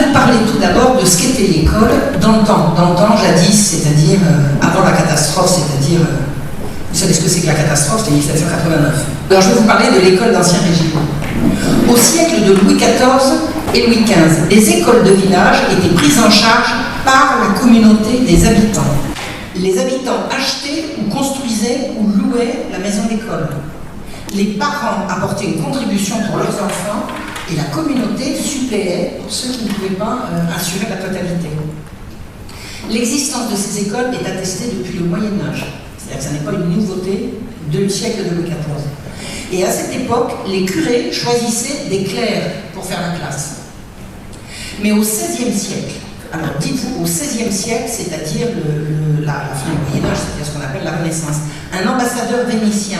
vous parler tout d'abord de ce qu'était l'école dans le temps jadis, c'est-à-dire avant la catastrophe, c'est-à-dire, vous savez ce que c'est que la catastrophe, c'était 1789. Alors je vais vous parler de l'école d'Ancien Régime. Au siècle de Louis XIV et Louis XV, les écoles de village étaient prises en charge par la communauté des habitants. Les habitants achetaient ou construisaient ou louaient la maison d'école. Les parents apportaient une contribution pour leurs enfants et la communauté suppléait pour ceux qui ne pouvaient pas assurer la totalité. L'existence de ces écoles est attestée depuis le Moyen-Âge, c'est-à-dire que ce n'est pas une nouveauté du siècle de Louis XIV. Et à cette époque, les curés choisissaient des clercs pour faire la classe. Mais au XVIe siècle, alors dites-vous au XVIe siècle, c'est-à-dire la fin du Moyen-Âge, c'est-à-dire ce qu'on appelle la Renaissance, un ambassadeur vénitien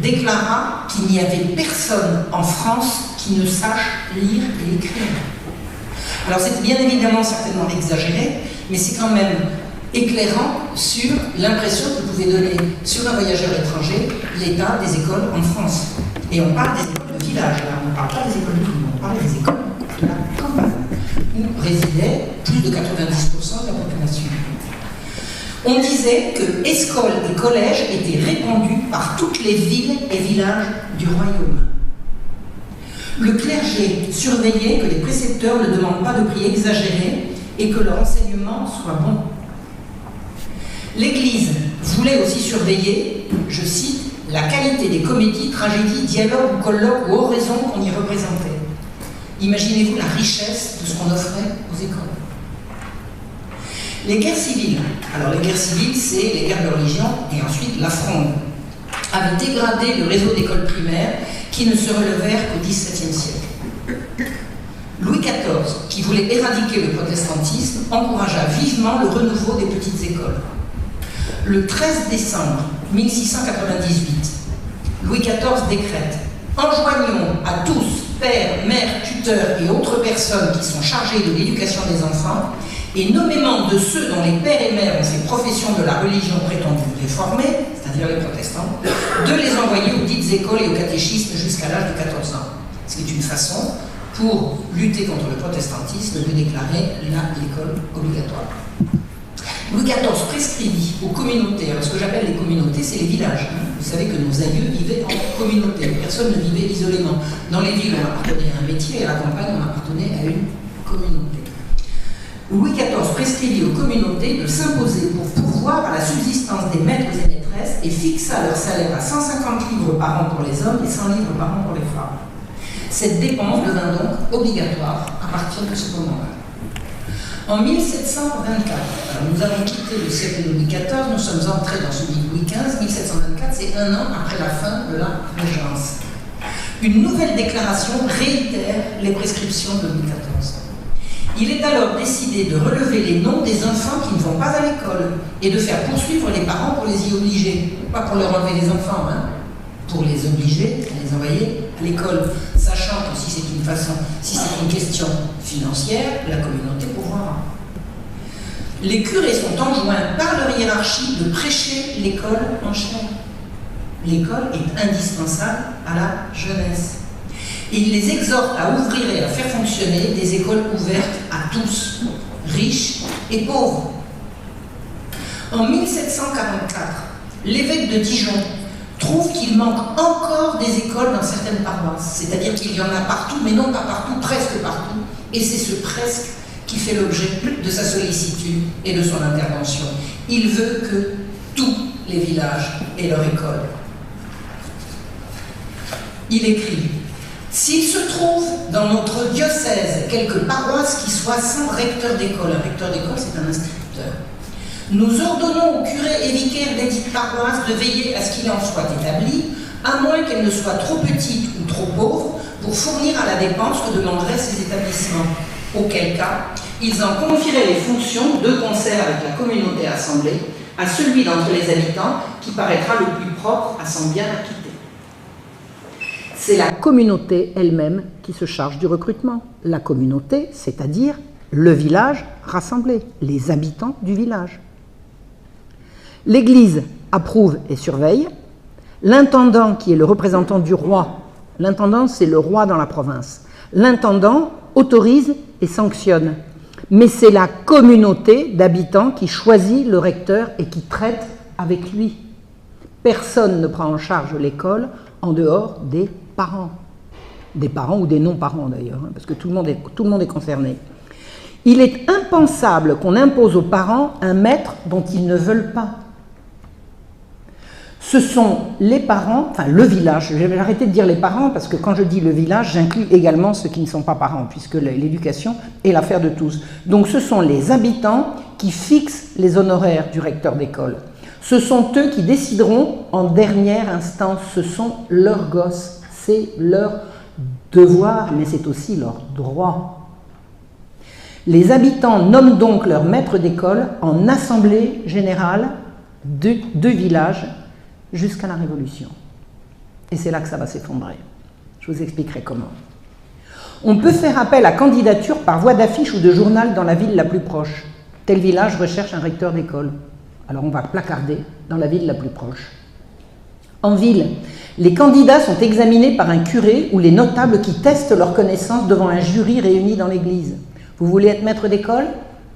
déclara qu'il n'y avait personne en France qui ne sache lire et écrire. Alors c'est bien évidemment certainement exagéré, mais c'est quand même éclairant sur l'impression que pouvait donner sur un voyageur étranger l'état des écoles en France. Et on parle des écoles de village, là. On ne parle pas des écoles de ville, on parle des écoles de la campagne, où résidaient plus de 90% de la population. On disait que écoles et collèges étaient répandus par toutes les villes et villages du royaume. Le clergé surveillait que les précepteurs ne demandent pas de prix exagérés et que leur enseignement soit bon. L'Église voulait aussi surveiller, je cite, la qualité des comédies, tragédies, dialogues ou colloques ou oraisons qu'on y représentait. Imaginez-vous la richesse de ce qu'on offrait aux écoles. Les guerres civiles, alors les guerres civiles, c'est les guerres de religion et ensuite la fronde, avaient dégradé le réseau d'écoles primaires qui ne se relevèrent qu'au XVIIe siècle. Louis XIV, qui voulait éradiquer le protestantisme, encouragea vivement le renouveau des petites écoles. Le 13 décembre 1698, Louis XIV décrète « Enjoignons à tous, pères, mères, tuteurs et autres personnes qui sont chargées de l'éducation des enfants, et nommément de ceux dont les pères et mères ont fait profession de la religion prétendue réformée, c'est-à-dire les protestants, de les envoyer aux dites écoles et aux catéchismes jusqu'à l'âge de 14 ans. » Ce qui est une façon, pour lutter contre le protestantisme, de déclarer l'école obligatoire. Louis XIV prescrivit aux communautés, alors ce que j'appelle les communautés, c'est les villages. Vous savez que nos aïeux vivaient en communauté, personne ne vivait isolément. Dans les villes, on appartenait à un métier, et à la campagne, on appartenait à une communauté. Louis XIV prescrivit aux communautés de s'imposer pour pourvoir à la subsistance des maîtres et maîtresses et fixa leur salaire à 150 livres par an pour les hommes et 100 livres par an pour les femmes. Cette dépense devint donc obligatoire à partir de ce moment-là. En 1724, alors nous avons quitté le siècle de Louis XIV, nous sommes entrés dans celui de Louis XV. 1724, c'est un an après la fin de la Régence. Une nouvelle déclaration réitère les prescriptions de Louis XIV. Il est alors décidé de relever les noms des enfants qui ne vont pas à l'école et de faire poursuivre les parents pour les y obliger. Pas pour leur enlever les enfants, pour les obliger à les envoyer à l'école, sachant que si c'est une façon, si c'est une question financière, la communauté pourvoira. Les curés sont enjoints par leur hiérarchie de prêcher l'école en chair. L'école est indispensable à la jeunesse. Et il les exhorte à ouvrir et à faire fonctionner des écoles ouvertes à tous, riches et pauvres. En 1744, l'évêque de Dijon trouve qu'il manque encore des écoles dans certaines paroisses, c'est-à-dire qu'il y en a partout, mais non pas partout, presque partout, et c'est ce presque qui fait l'objet de sa sollicitude et de son intervention. Il veut que tous les villages aient leur école. Il écrit « S'il se trouve dans notre diocèse quelques paroisses qui soient sans recteur d'école », un recteur d'école c'est un instituteur, nous ordonnons aux curés et vicaires des dites paroisses de veiller à ce qu'il en soit établi, à moins qu'elles ne soient trop petites ou trop pauvres pour fournir à la dépense que demanderaient ces établissements. Auquel cas, ils en confieraient les fonctions de concert avec la communauté assemblée à celui d'entre les habitants qui paraîtra le plus propre à s'en bien acquitter. C'est la communauté elle-même qui se charge du recrutement. La communauté, c'est-à-dire le village rassemblé, les habitants du village. L'Église approuve et surveille. L'intendant, qui est le représentant du roi, l'intendant c'est le roi dans la province. L'intendant autorise et sanctionne. Mais c'est la communauté d'habitants qui choisit le recteur et qui traite avec lui. Personne ne prend en charge l'école en dehors des parents. Des parents ou des non-parents d'ailleurs, hein, parce que tout le monde est concerné. Il est impensable qu'on impose aux parents un maître dont ils ne veulent pas. Ce sont les parents, enfin le village, je vais arrêter de dire les parents parce que quand je dis le village, j'inclus également ceux qui ne sont pas parents, puisque l'éducation est l'affaire de tous. Donc ce sont les habitants qui fixent les honoraires du recteur d'école. Ce sont eux qui décideront en dernière instance, ce sont leurs gosses, c'est leur devoir, mais c'est aussi leur droit. Les habitants nomment donc leur maître d'école en assemblée générale de village jusqu'à la Révolution. Et c'est là que ça va s'effondrer. Je vous expliquerai comment. On peut faire appel à candidature par voie d'affiche ou de journal dans la ville la plus proche. Tel village recherche un recteur d'école. Alors on va placarder dans la ville la plus proche. En ville, les candidats sont examinés par un curé ou les notables qui testent leurs connaissances devant un jury réuni dans l'église. Vous voulez être maître d'école?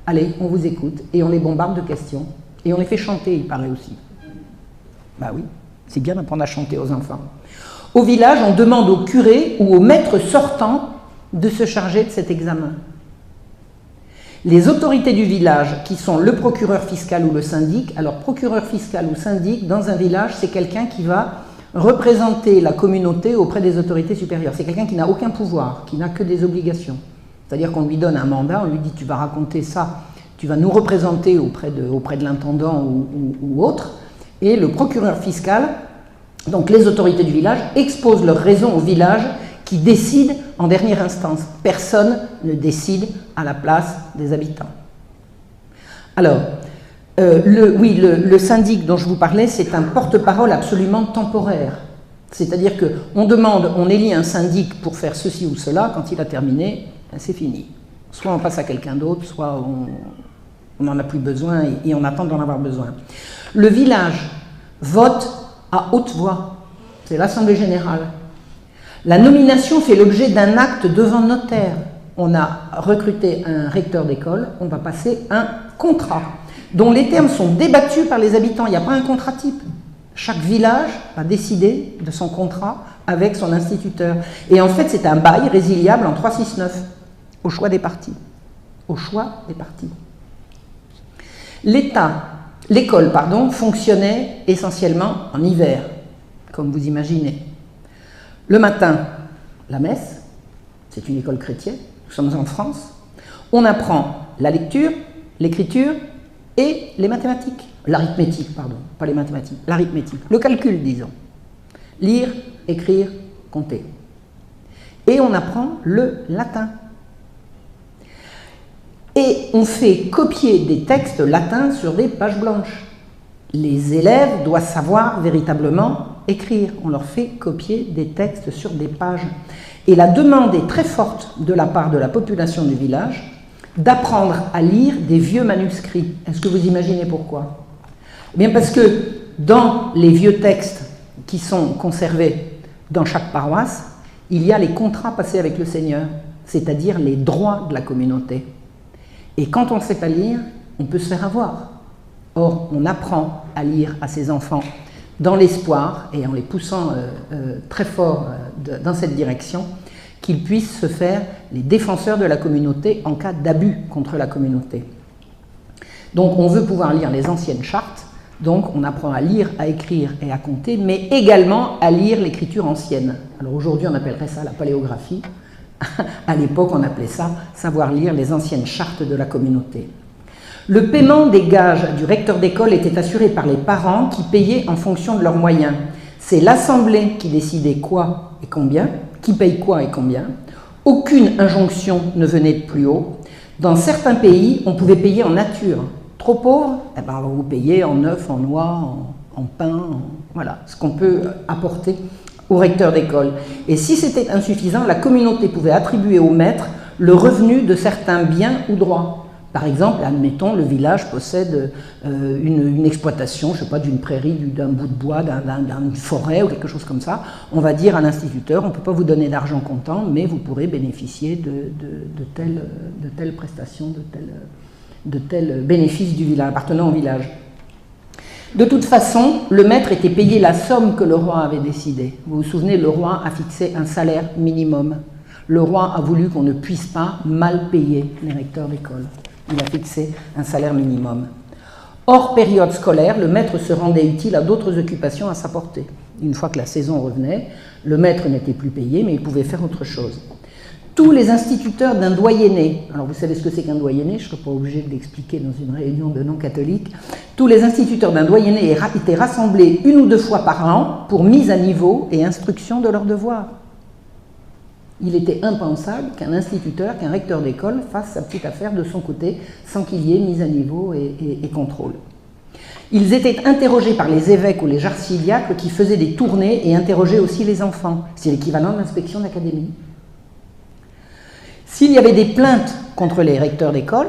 Allez, on vous écoute et on les bombarde de questions. Et on les fait chanter, il paraît aussi. Bah oui, c'est bien d'apprendre à chanter aux enfants. Au village, on demande au curé ou au maître sortant de se charger de cet examen. Les autorités du village, qui sont le procureur fiscal ou le syndic, alors procureur fiscal ou syndic, dans un village, c'est quelqu'un qui va représenter la communauté auprès des autorités supérieures. C'est quelqu'un qui n'a aucun pouvoir, qui n'a que des obligations. C'est-à-dire qu'on lui donne un mandat, on lui dit « tu vas raconter ça, tu vas nous représenter auprès de l'intendant ou autre ». Et le procureur fiscal, donc les autorités du village, exposent leurs raisons au village qui décide en dernière instance. Personne ne décide à la place des habitants. Alors, le syndic dont je vous parlais, c'est un porte-parole absolument temporaire. C'est-à-dire qu'on demande, on élit un syndic pour faire ceci ou cela, quand il a terminé, c'est fini. Soit on passe à quelqu'un d'autre, soit on n'en a plus besoin et on attend d'en avoir besoin. Le village vote à haute voix, c'est l'Assemblée générale. La nomination fait l'objet d'un acte devant notaire. On a recruté un recteur d'école, on va passer un contrat, dont les termes sont débattus par les habitants. Il n'y a pas un contrat type. Chaque village va décider de son contrat avec son instituteur. Et en fait, c'est un bail résiliable en 369, au choix des partis. Au choix des partis. L'école, fonctionnait essentiellement en hiver, comme vous imaginez. Le matin, la messe, c'est une école chrétienne, nous sommes en France. On apprend la lecture, l'écriture et les mathématiques. L'arithmétique, pardon, pas les mathématiques, l'arithmétique, le calcul, disons. Lire, écrire, compter. Et on apprend le latin. Et on fait copier des textes latins sur des pages blanches. Les élèves doivent savoir véritablement écrire. On leur fait copier des textes sur des pages. Et la demande est très forte de la part de la population du village d'apprendre à lire des vieux manuscrits. Est-ce que vous imaginez pourquoi? Eh bien parce que dans les vieux textes qui sont conservés dans chaque paroisse, il y a les contrats passés avec le Seigneur, c'est-à-dire les droits de la communauté. Et quand on ne sait pas lire, on peut se faire avoir. Or, on apprend à lire à ses enfants dans l'espoir, et en les poussant très fort dans cette direction, qu'ils puissent se faire les défenseurs de la communauté en cas d'abus contre la communauté. Donc on veut pouvoir lire les anciennes chartes, donc on apprend à lire, à écrire et à compter, mais également à lire l'écriture ancienne. Alors aujourd'hui on appellerait ça la paléographie. À l'époque, on appelait ça savoir lire les anciennes chartes de la communauté. Le paiement des gages du recteur d'école était assuré par les parents qui payaient en fonction de leurs moyens. C'est l'Assemblée qui décidait quoi et combien, qui paye quoi et combien. Aucune injonction ne venait de plus haut. Dans certains pays, on pouvait payer en nature. Trop pauvre, eh ben on va vous payer en œufs, en noix, en pain, voilà, ce qu'on peut apporter au recteur d'école. Et si c'était insuffisant, la communauté pouvait attribuer au maître le revenu de certains biens ou droits. Par exemple, admettons, le village possède une exploitation, je ne sais pas, d'une prairie, d'un bout de bois, d'une forêt ou quelque chose comme ça. On va dire à l'instituteur, on ne peut pas vous donner d'argent comptant, mais vous pourrez bénéficier de telle prestation, de tel bénéfice du village, appartenant au village. De toute façon, le maître était payé la somme que le roi avait décidée. Vous vous souvenez, le roi a fixé un salaire minimum. Le roi a voulu qu'on ne puisse pas mal payer les recteurs d'école. Il a fixé un salaire minimum. Hors période scolaire, le maître se rendait utile à d'autres occupations à sa portée. Une fois que la saison revenait, le maître n'était plus payé, mais il pouvait faire autre chose. Tous les instituteurs d'un doyenné, alors vous savez ce que c'est qu'un doyenné, je ne serai pas obligé de l'expliquer dans une réunion de non-catholiques, tous les instituteurs d'un doyenné étaient rassemblés 1 ou 2 fois par an pour mise à niveau et instruction de leurs devoirs. Il était impensable qu'un instituteur, qu'un recteur d'école fasse sa petite affaire de son côté sans qu'il y ait mise à niveau et contrôle. Ils étaient interrogés par les évêques ou les jarciliacres qui faisaient des tournées et interrogeaient aussi les enfants. C'est l'équivalent de l'inspection d'académie. S'il y avait des plaintes contre les recteurs d'école,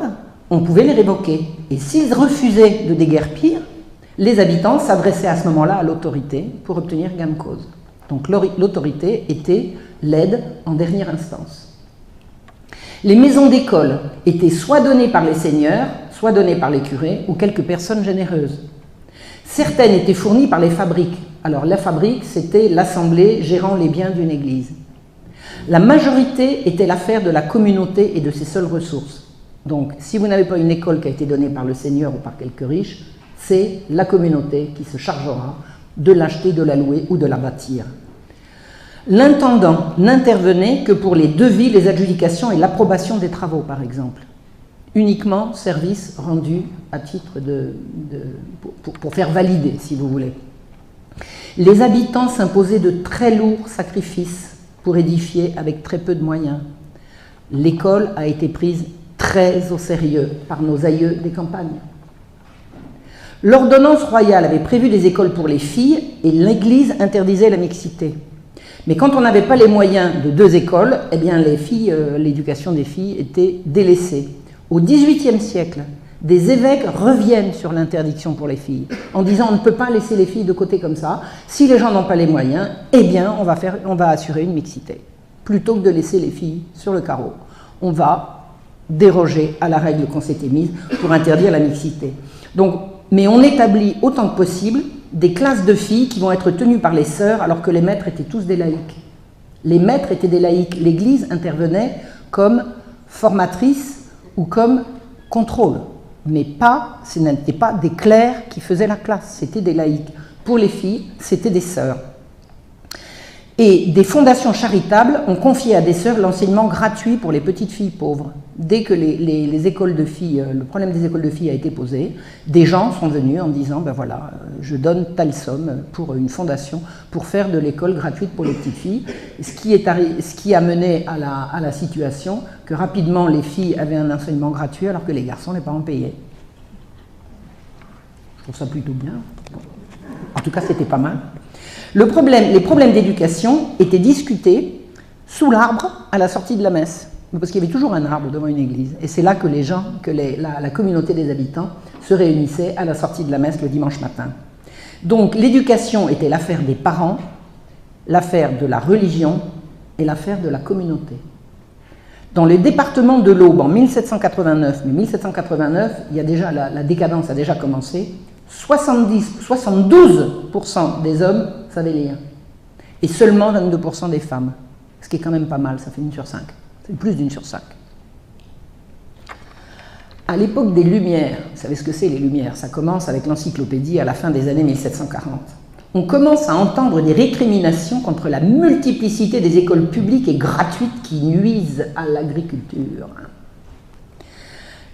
on pouvait les révoquer. Et s'ils refusaient de déguerpir, les habitants s'adressaient à ce moment-là à l'autorité pour obtenir gain de cause. Donc l'autorité était l'aide en dernière instance. Les maisons d'école étaient soit données par les seigneurs, soit données par les curés ou quelques personnes généreuses. Certaines étaient fournies par les fabriques. Alors la fabrique, c'était l'assemblée gérant les biens d'une église. La majorité était l'affaire de la communauté et de ses seules ressources. Donc si vous n'avez pas une école qui a été donnée par le seigneur ou par quelques riches, c'est la communauté qui se chargera de l'acheter, de la louer ou de la bâtir. L'intendant n'intervenait que pour les devis, les adjudications et l'approbation des travaux, par exemple. Uniquement service rendu à titre pour faire valider, si vous voulez. Les habitants s'imposaient de très lourds sacrifices pour édifier avec très peu de moyens. L'école a été prise très au sérieux par nos aïeux des campagnes. L'ordonnance royale avait prévu des écoles pour les filles et l'Église interdisait la mixité. Mais quand on n'avait pas les moyens de 2 écoles, eh bien les filles, l'éducation des filles était délaissée. Au XVIIIe siècle, des évêques reviennent sur l'interdiction pour les filles, en disant on ne peut pas laisser les filles de côté comme ça. Si les gens n'ont pas les moyens, eh bien on va assurer une mixité. Plutôt que de laisser les filles sur le carreau, on va déroger à la règle qu'on s'était mise pour interdire la mixité. Donc, mais on établit autant que possible des classes de filles qui vont être tenues par les sœurs alors que les maîtres étaient tous des laïcs. Les maîtres étaient des laïcs. L'Église intervenait comme formatrice ou comme contrôle. Mais ce n'étaient pas des clercs qui faisaient la classe, c'était des laïcs. Pour les filles, c'était des sœurs. Et des fondations charitables ont confié à des sœurs l'enseignement gratuit pour les petites filles pauvres. Dès que les écoles de filles, le problème des écoles de filles a été posé, des gens sont venus en disant, ben voilà, je donne telle somme pour une fondation pour faire de l'école gratuite pour les petites filles. Ce qui a mené à la situation que rapidement les filles avaient un enseignement gratuit alors que les garçons, les parents payaient. Je trouve ça plutôt bien. En tout cas, c'était pas mal. Les problèmes d'éducation étaient discutés sous l'arbre à la sortie de la messe. Parce qu'il y avait toujours un arbre devant une église. Et c'est là que la communauté des habitants se réunissait à la sortie de la messe le dimanche matin. Donc l'éducation était l'affaire des parents, l'affaire de la religion et l'affaire de la communauté. Dans le département de l'Aube, en 1789, mais 1789, il y a déjà, la décadence a déjà commencé, 72% des hommes savaient lire. Et seulement 22% des femmes. Ce qui est quand même pas mal, ça fait 1 sur 5. C'est plus d'1 sur 5. À l'époque des Lumières, vous savez ce que c'est les Lumières, ça commence avec l'encyclopédie à la fin des années 1740. On commence à entendre des récriminations contre la multiplicité des écoles publiques et gratuites qui nuisent à l'agriculture.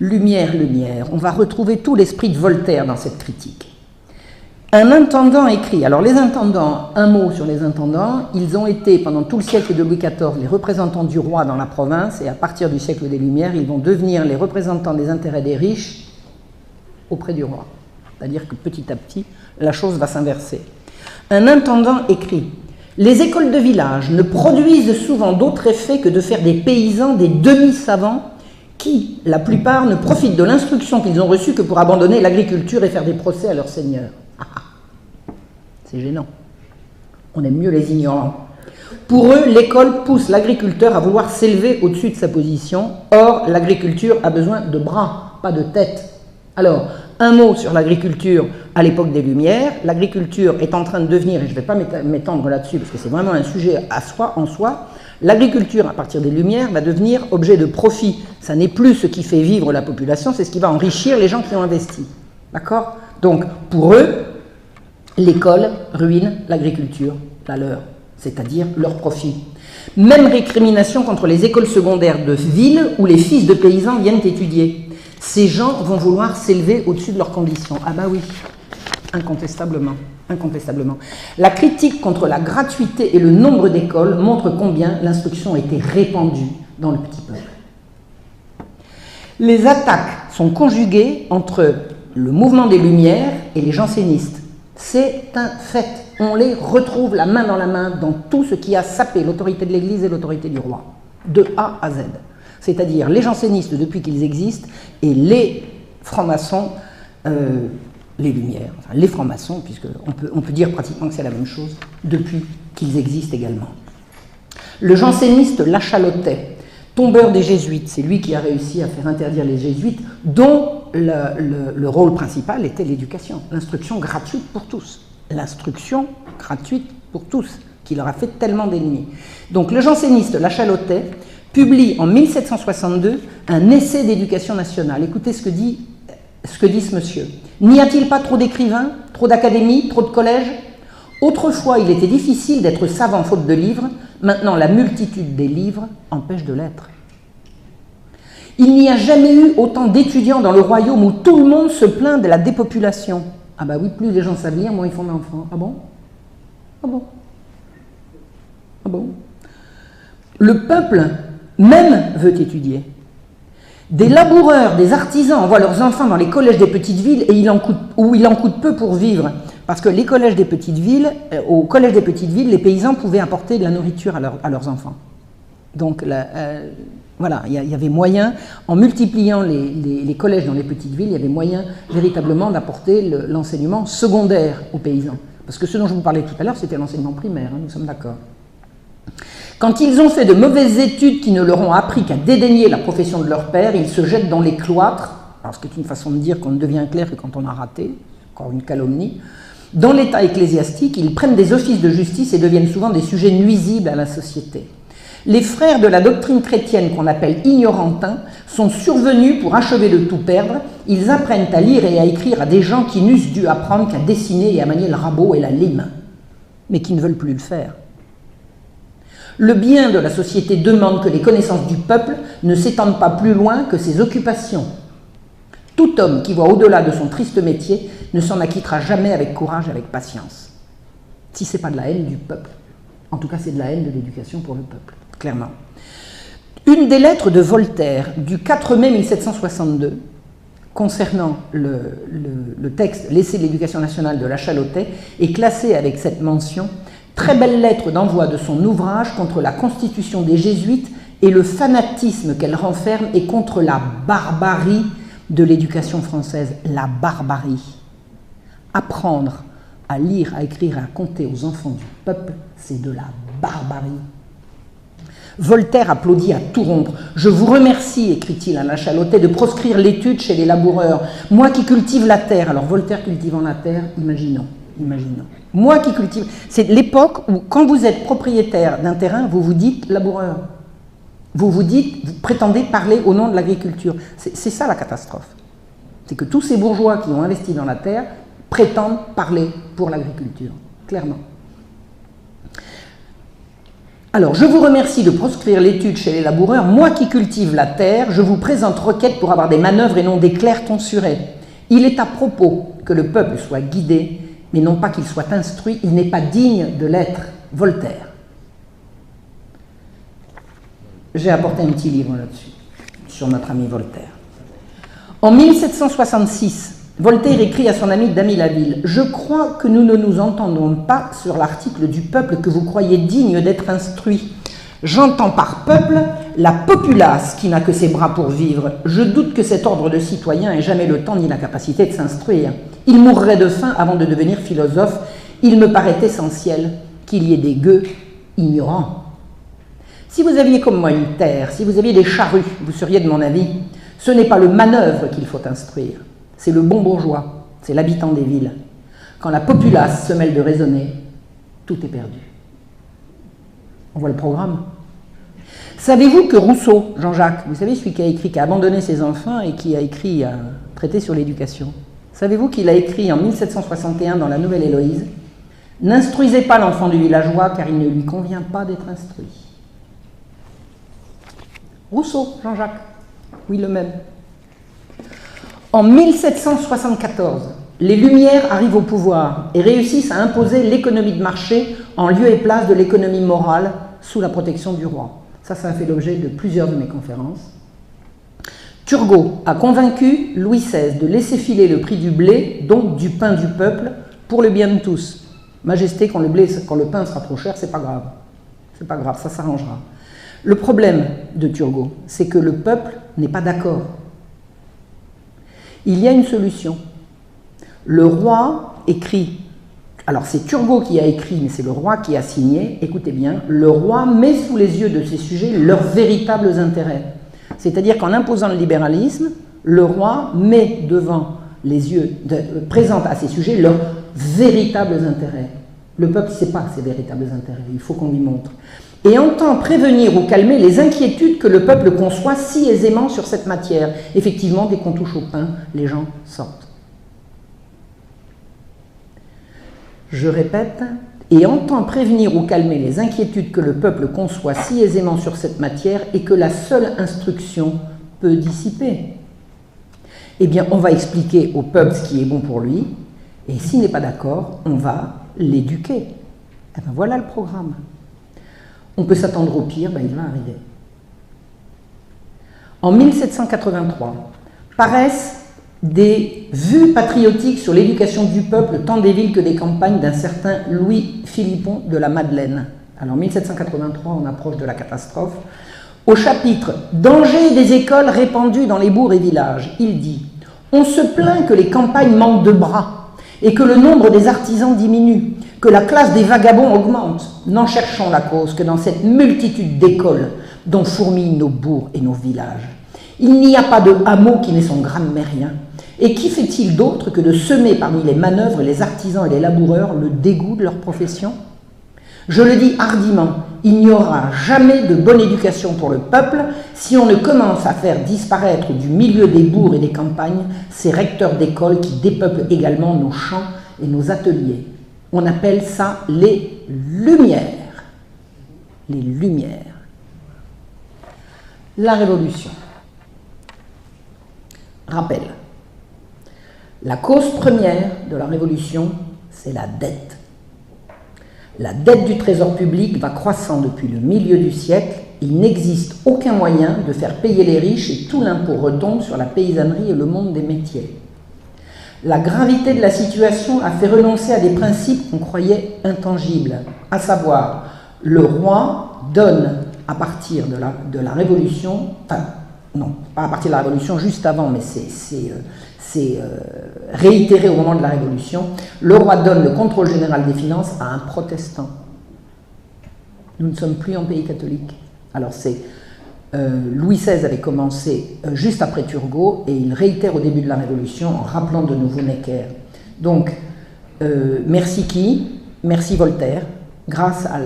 Lumière, lumière, on va retrouver tout l'esprit de Voltaire dans cette critique. Un intendant écrit, alors les intendants, un mot sur les intendants, ils ont été pendant tout le siècle de Louis XIV les représentants du roi dans la province et à partir du siècle des Lumières, ils vont devenir les représentants des intérêts des riches auprès du roi. C'est-à-dire que petit à petit, la chose va s'inverser. Un intendant écrit « Les écoles de village ne produisent souvent d'autre effet que de faire des paysans des demi-savants qui, la plupart, ne profitent de l'instruction qu'ils ont reçue que pour abandonner l'agriculture et faire des procès à leurs seigneurs. C'est gênant. On aime mieux les ignorants. Pour eux, l'école pousse l'agriculteur à vouloir s'élever au-dessus de sa position. Or, l'agriculture a besoin de bras, pas de tête. Alors, un mot sur l'agriculture à l'époque des Lumières. L'agriculture est en train de devenir, et je ne vais pas m'étendre là-dessus parce que c'est vraiment un sujet en soi, l'agriculture à partir des Lumières va devenir objet de profit. Ça n'est plus ce qui fait vivre la population, c'est ce qui va enrichir les gens qui ont investi. D'accord? Donc, pour eux, l'école ruine l'agriculture, la leur, c'est-à-dire leur profit. Même récrimination contre les écoles secondaires de ville où les fils de paysans viennent étudier. Ces gens vont vouloir s'élever au-dessus de leurs conditions. Ah bah oui, incontestablement, incontestablement. La critique contre la gratuité et le nombre d'écoles montre combien l'instruction a été répandue dans le petit peuple. Les attaques sont conjuguées entre le mouvement des Lumières et les jansénistes. C'est un fait. On les retrouve la main dans la main dans tout ce qui a sapé l'autorité de l'Église et l'autorité du roi, de A à Z. C'est-à-dire les jansénistes depuis qu'ils existent et les francs-maçons, les Lumières, enfin les francs-maçons, puisqu'on peut dire pratiquement que c'est la même chose, depuis qu'ils existent également. Le janséniste Lachalotais, tombeur des jésuites, c'est lui qui a réussi à faire interdire les jésuites, dont le rôle principal était l'éducation, l'instruction gratuite pour tous. L'instruction gratuite pour tous, qui leur a fait tellement d'ennemis. Donc le janséniste Lachalotais publie en 1762 un essai d'éducation nationale. Écoutez ce que dit ce monsieur. N'y a-t-il pas trop d'écrivains, trop d'académies, trop de collèges? Autrefois, il était difficile d'être savant faute de livres. Maintenant, la multitude des livres empêche de l'être. Il n'y a jamais eu autant d'étudiants dans le royaume où tout le monde se plaint de la dépopulation. Ah bah oui, plus les gens savent lire, moins ils font d'enfants. Ah bon? Ah bon? Ah bon? Le peuple même veut étudier. Des laboureurs, des artisans envoient leurs enfants dans les collèges des petites villes où il en coûte peu pour vivre. Parce que les collèges des petites villes, au collège des petites villes, les paysans pouvaient apporter de la nourriture à leurs enfants. Donc voilà, il y avait moyen, en multipliant les collèges dans les petites villes, il y avait moyen véritablement d'apporter l'enseignement secondaire aux paysans. Parce que ce dont je vous parlais tout à l'heure, c'était l'enseignement primaire, nous sommes d'accord. Quand ils ont fait de mauvaises études qui ne leur ont appris qu'à dédaigner la profession de leur père, ils se jettent dans les cloîtres, alors ce qui est une façon de dire qu'on ne devient clair que quand on a raté, encore une calomnie. Dans l'état ecclésiastique, ils prennent des offices de justice et deviennent souvent des sujets nuisibles à la société. Les frères de la doctrine chrétienne qu'on appelle ignorantins sont survenus pour achever de tout perdre. Ils apprennent à lire et à écrire à des gens qui n'eussent dû apprendre qu'à dessiner et à manier le rabot et la lime, mais qui ne veulent plus le faire. Le bien de la société demande que les connaissances du peuple ne s'étendent pas plus loin que ses occupations. Tout homme qui voit au-delà de son triste métier ne s'en acquittera jamais avec courage et avec patience. Si ce n'est pas de la haine du peuple. En tout cas, c'est de la haine de l'éducation pour le peuple, clairement. Une des lettres de Voltaire du 4 mai 1762, concernant le texte « L'essai de l'éducation nationale » de Lachalotais, est classée avec cette mention « Très belle lettre d'envoi de son ouvrage contre la constitution des jésuites et le fanatisme qu'elle renferme et contre la barbarie de l'éducation française. » La barbarie. Apprendre à lire, à écrire et à compter aux enfants du peuple, c'est de la barbarie. Voltaire applaudit à tout rompre. « Je vous remercie, écrit-il à Lachalotais, de proscrire l'étude chez les laboureurs. Moi qui cultive la terre. » Alors Voltaire cultivant la terre, imaginons. Moi qui cultive... C'est l'époque où, quand vous êtes propriétaire d'un terrain, vous vous dites laboureur. Vous prétendez parler au nom de l'agriculture. C'est ça la catastrophe. C'est que tous ces bourgeois qui ont investi dans la terre prétendent parler pour l'agriculture, clairement. Alors, je vous remercie de proscrire l'étude chez les laboureurs. Moi qui cultive la terre, je vous présente requête pour avoir des manœuvres et non des clercs tonsurés. Il est à propos que le peuple soit guidé, mais non pas qu'il soit instruit. Il n'est pas digne de l'être. Voltaire. J'ai apporté un petit livre là-dessus, sur notre ami Voltaire. En 1766, Voltaire écrit à son ami Damilaville « Je crois que nous ne nous entendons pas sur l'article du peuple que vous croyez digne d'être instruit. J'entends par peuple la populace qui n'a que ses bras pour vivre. Je doute que cet ordre de citoyens ait jamais le temps ni la capacité de s'instruire. Il mourrait de faim avant de devenir philosophe. Il me paraît essentiel qu'il y ait des gueux ignorants. Si vous aviez comme moi une terre, si vous aviez des charrues, vous seriez de mon avis. Ce n'est pas le manœuvre qu'il faut instruire, c'est le bon bourgeois, c'est l'habitant des villes. Quand la populace se mêle de raisonner, tout est perdu. On voit le programme. Savez-vous que Rousseau, Jean-Jacques, vous savez celui qui a abandonné ses enfants et qui a écrit un traité sur l'éducation, savez-vous qu'il a écrit en 1761 dans la Nouvelle Héloïse « N'instruisez pas l'enfant du villageois car il ne lui convient pas d'être instruit ». Rousseau, Jean-Jacques, oui le même. En 1774, les Lumières arrivent au pouvoir et réussissent à imposer l'économie de marché en lieu et place de l'économie morale sous la protection du roi. Ça a fait l'objet de plusieurs de mes conférences. Turgot a convaincu Louis XVI de laisser filer le prix du blé, donc du pain du peuple, pour le bien de tous. Majesté, quand le pain sera trop cher, c'est pas grave. C'est pas grave, ça s'arrangera. Le problème de Turgot, c'est que le peuple n'est pas d'accord. Il y a une solution. Le roi écrit, alors c'est Turgot qui a écrit, mais c'est le roi qui a signé, écoutez bien, le roi met sous les yeux de ses sujets leurs véritables intérêts. C'est-à-dire qu'en imposant le libéralisme, le roi met devant les yeux, présente à ses sujets leurs véritables intérêts. Le peuple ne sait pas ses véritables intérêts, il faut qu'on lui montre. Et entend prévenir ou calmer les inquiétudes que le peuple conçoit si aisément sur cette matière. Effectivement, dès qu'on touche au pain, les gens sortent. Je répète, et entend prévenir ou calmer les inquiétudes que le peuple conçoit si aisément sur cette matière et que la seule instruction peut dissiper. Eh bien, on va expliquer au peuple ce qui est bon pour lui, et s'il n'est pas d'accord, on va l'éduquer. Eh bien, voilà le programme. On peut s'attendre au pire, ben il va arriver. En 1783, paraissent des vues patriotiques sur l'éducation du peuple, tant des villes que des campagnes, d'un certain Louis Philippon de la Madeleine. Alors, 1783, on approche de la catastrophe. Au chapitre « Danger des écoles répandues dans les bourgs et villages », il dit « On se plaint que les campagnes manquent de bras et que le nombre des artisans diminue, que la classe des vagabonds augmente. N'en cherchons la cause que dans cette multitude d'écoles dont fourmillent nos bourgs et nos villages. Il n'y a pas de hameau qui n'ait son grammairien. Et qui fait-il d'autre que de semer parmi les manœuvres, les artisans et les laboureurs le dégoût de leur profession? Je le dis hardiment, il n'y aura jamais de bonne éducation pour le peuple si on ne commence à faire disparaître du milieu des bourgs et des campagnes ces recteurs d'écoles qui dépeuplent également nos champs et nos ateliers. On appelle ça les Lumières. Les Lumières. La Révolution. Rappel. La cause première de la Révolution, c'est la dette. La dette du trésor public va croissant depuis le milieu du siècle. Il n'existe aucun moyen de faire payer les riches et tout l'impôt retombe sur la paysannerie et le monde des métiers. La gravité de la situation a fait renoncer à des principes qu'on croyait intangibles, à savoir, le roi donne à partir de la Révolution, enfin, non, pas à partir de la Révolution, juste avant, mais c'est réitéré au moment de la Révolution, le roi donne le contrôle général des finances à un protestant. Nous ne sommes plus en pays catholique. Alors c'est Louis XVI avait commencé juste après Turgot et il réitère au début de la Révolution en rappelant de nouveau Necker. Donc, merci qui? Merci Voltaire. Grâce à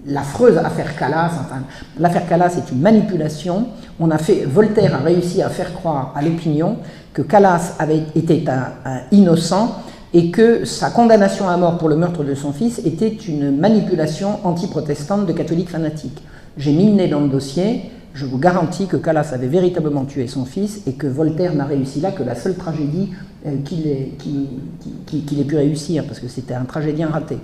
l'affreuse affaire Calas, enfin, l'affaire Calas est une manipulation. Voltaire a réussi à faire croire à l'opinion que Calas avait été un innocent et que sa condamnation à mort pour le meurtre de son fils était une manipulation anti-protestante de catholiques fanatiques. J'ai mis le nez dans le dossier, je vous garantis que Calas avait véritablement tué son fils et que Voltaire n'a réussi là que la seule tragédie qu'il ait pu réussir, parce que c'était un tragédien raté.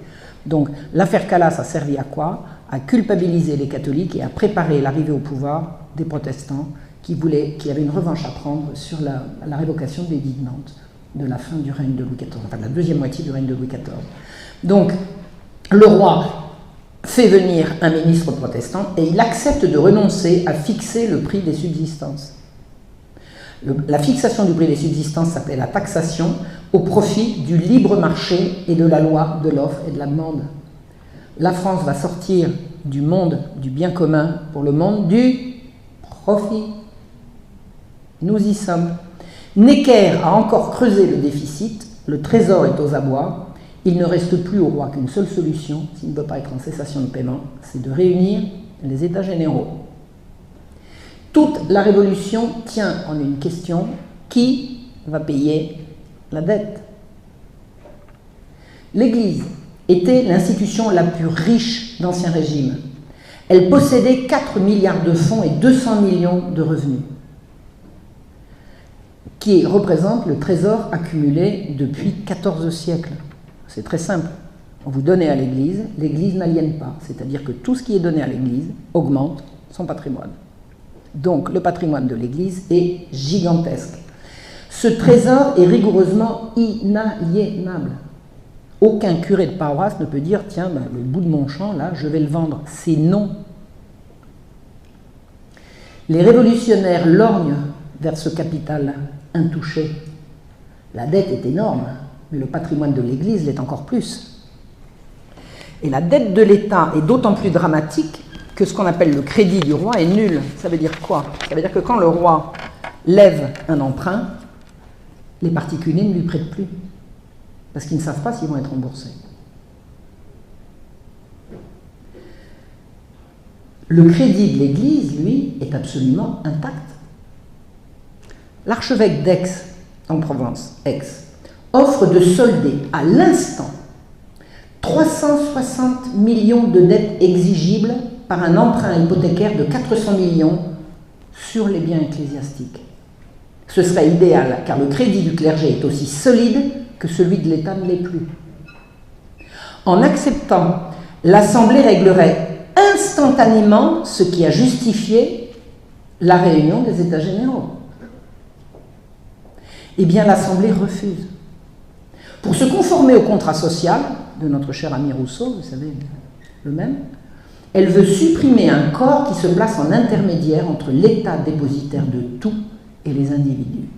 Donc l'affaire Calas a servi à quoi? À culpabiliser les catholiques et à préparer l'arrivée au pouvoir des protestants qui avaient une revanche à prendre sur la révocation de l'édit de Nantes, de la fin du règne de Louis XIV, enfin de la deuxième moitié du règne de Louis XIV. Donc le roi fait venir un ministre protestant et il accepte de renoncer à fixer le prix des subsistances. La fixation du prix des subsistances s'appelait la taxation au profit du libre marché et de la loi de l'offre et de la demande. La France va sortir du monde du bien commun pour le monde du profit. Nous y sommes. Necker a encore creusé le déficit, le trésor est aux abois, il ne reste plus au roi qu'une seule solution, s'il ne veut pas être en cessation de paiement, c'est de réunir les États généraux. Toute la révolution tient en une question, qui va payer la dette? L'Église était l'institution la plus riche d'Ancien Régime. Elle possédait 4 milliards de fonds et 200 millions de revenus, qui représente le trésor accumulé depuis 14 siècles. C'est très simple. On vous donne à l'Église, l'Église n'aliène pas. C'est-à-dire que tout ce qui est donné à l'Église augmente son patrimoine. Donc le patrimoine de l'Église est gigantesque. Ce trésor est rigoureusement inaliénable. Aucun curé de paroisse ne peut dire « Tiens, le bout de mon champ, là, je vais le vendre ». C'est non. Les révolutionnaires lorgnent vers ce capital intouché. La dette est énorme, mais le patrimoine de l'Église l'est encore plus. Et la dette de l'État est d'autant plus dramatique que ce qu'on appelle le crédit du roi est nul. Ça veut dire quoi? Ça veut dire que quand le roi lève un emprunt, les particuliers ne lui prêtent plus, parce qu'ils ne savent pas s'ils vont être remboursés. Le crédit de l'Église, lui, est absolument intact. L'archevêque d'Aix, en Provence, Aix, offre de solder à l'instant 360 millions de dettes exigibles par un emprunt hypothécaire de 400 millions sur les biens ecclésiastiques. Ce serait idéal, car le crédit du clergé est aussi solide que celui de l'État ne l'est plus. En acceptant, l'Assemblée réglerait instantanément ce qui a justifié la réunion des États généraux. Eh bien, l'Assemblée refuse. Pour se conformer au contrat social de notre cher ami Rousseau, vous savez, le même, elle veut supprimer un corps qui se place en intermédiaire entre l'État dépositaire de tout et les individus.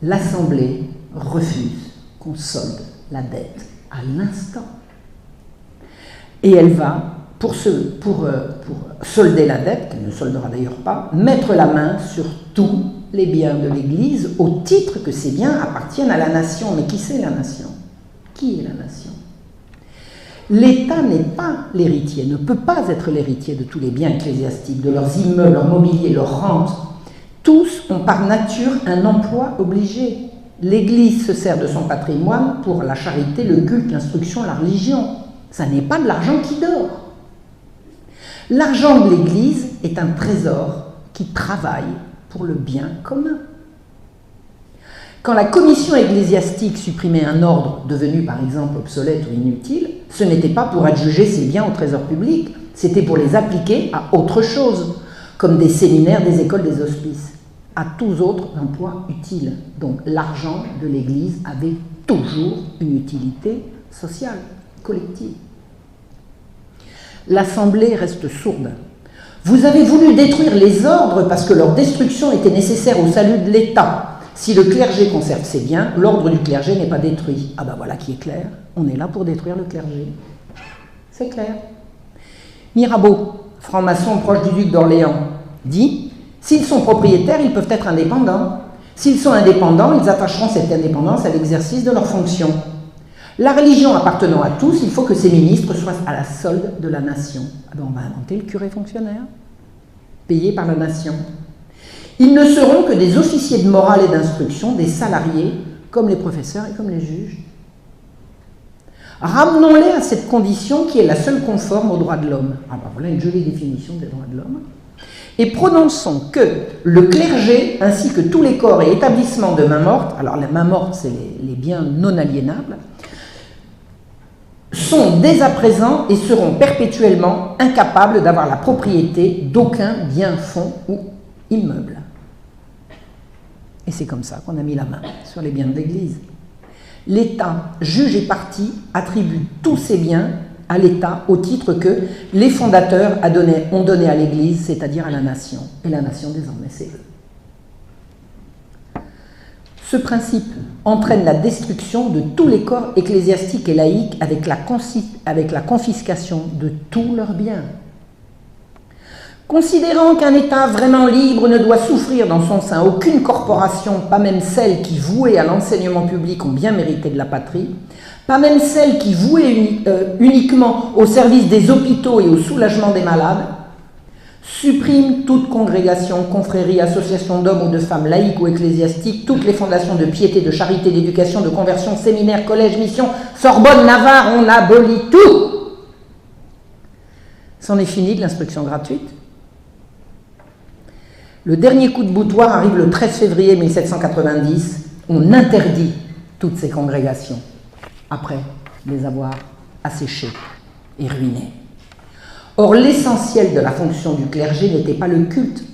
L'Assemblée refuse qu'on solde la dette à l'instant. Et elle va, pour solder la dette, qu'elle ne soldera d'ailleurs pas, mettre la main sur tous les biens de l'Église au titre que ces biens appartiennent à la nation. Mais qui c'est la nation? Qui est la nation? L'État n'est pas l'héritier, ne peut pas être l'héritier de tous les biens ecclésiastiques, de leurs immeubles, leur mobilier, leurs rentes. Tous ont par nature un emploi obligé. L'Église se sert de son patrimoine pour la charité, le culte, l'instruction, la religion. Ça n'est pas de l'argent qui dort. L'argent de l'Église est un trésor qui travaille pour le bien commun. Quand la commission ecclésiastique supprimait un ordre devenu par exemple obsolète ou inutile, ce n'était pas pour adjuger ces biens au trésor public, c'était pour les appliquer à autre chose, comme des séminaires, des écoles, des hospices, à tous autres emplois utiles. Donc l'argent de l'Église avait toujours une utilité sociale, collective. L'Assemblée reste sourde. Vous avez voulu détruire les ordres parce que leur destruction était nécessaire au salut de l'État. Si le clergé conserve ses biens, l'ordre du clergé n'est pas détruit. Ah ben voilà qui est clair, on est là pour détruire le clergé. C'est clair. Mirabeau, franc-maçon proche du duc d'Orléans, dit « S'ils sont propriétaires, ils peuvent être indépendants. S'ils sont indépendants, ils attacheront cette indépendance à l'exercice de leurs fonctions. La religion appartenant à tous, il faut que ces ministres soient à la solde de la nation. » Ah ben on va inventer le curé fonctionnaire, payé par la nation. Ils ne seront que des officiers de morale et d'instruction, des salariés, comme les professeurs et comme les juges. Ramenons-les à cette condition qui est la seule conforme aux droits de l'homme. Ah ben voilà une jolie définition des droits de l'homme. Et prononçons que le clergé, ainsi que tous les corps et établissements de main morte, alors la main morte c'est les biens non aliénables, sont dès à présent et seront perpétuellement incapables d'avoir la propriété d'aucun bien, fonds ou immeuble. Et c'est comme ça qu'on a mis la main sur les biens de l'Église. L'État, juge et partie, attribue tous ses biens à l'État au titre que les fondateurs ont donné à l'Église, c'est-à-dire à la nation. Et la nation, désormais, c'est eux. Ce principe entraîne la destruction de tous les corps ecclésiastiques et laïques avec la confiscation de tous leurs biens. Considérant qu'un État vraiment libre ne doit souffrir dans son sein aucune corporation, pas même celles qui, vouées à l'enseignement public, ont bien mérité de la patrie, pas même celles qui, vouées uniquement au service des hôpitaux et au soulagement des malades, supprime toute congrégation, confrérie, association d'hommes ou de femmes laïques ou ecclésiastiques, toutes les fondations de piété, de charité, d'éducation, de conversion, séminaires, collèges, missions, Sorbonne, Navarre, on abolit tout. C'en est fini de l'instruction gratuite. Le dernier coup de boutoir arrive le 13 février 1790. On interdit toutes ces congrégations, après les avoir asséchées et ruinées. Or, l'essentiel de la fonction du clergé n'était pas le culte,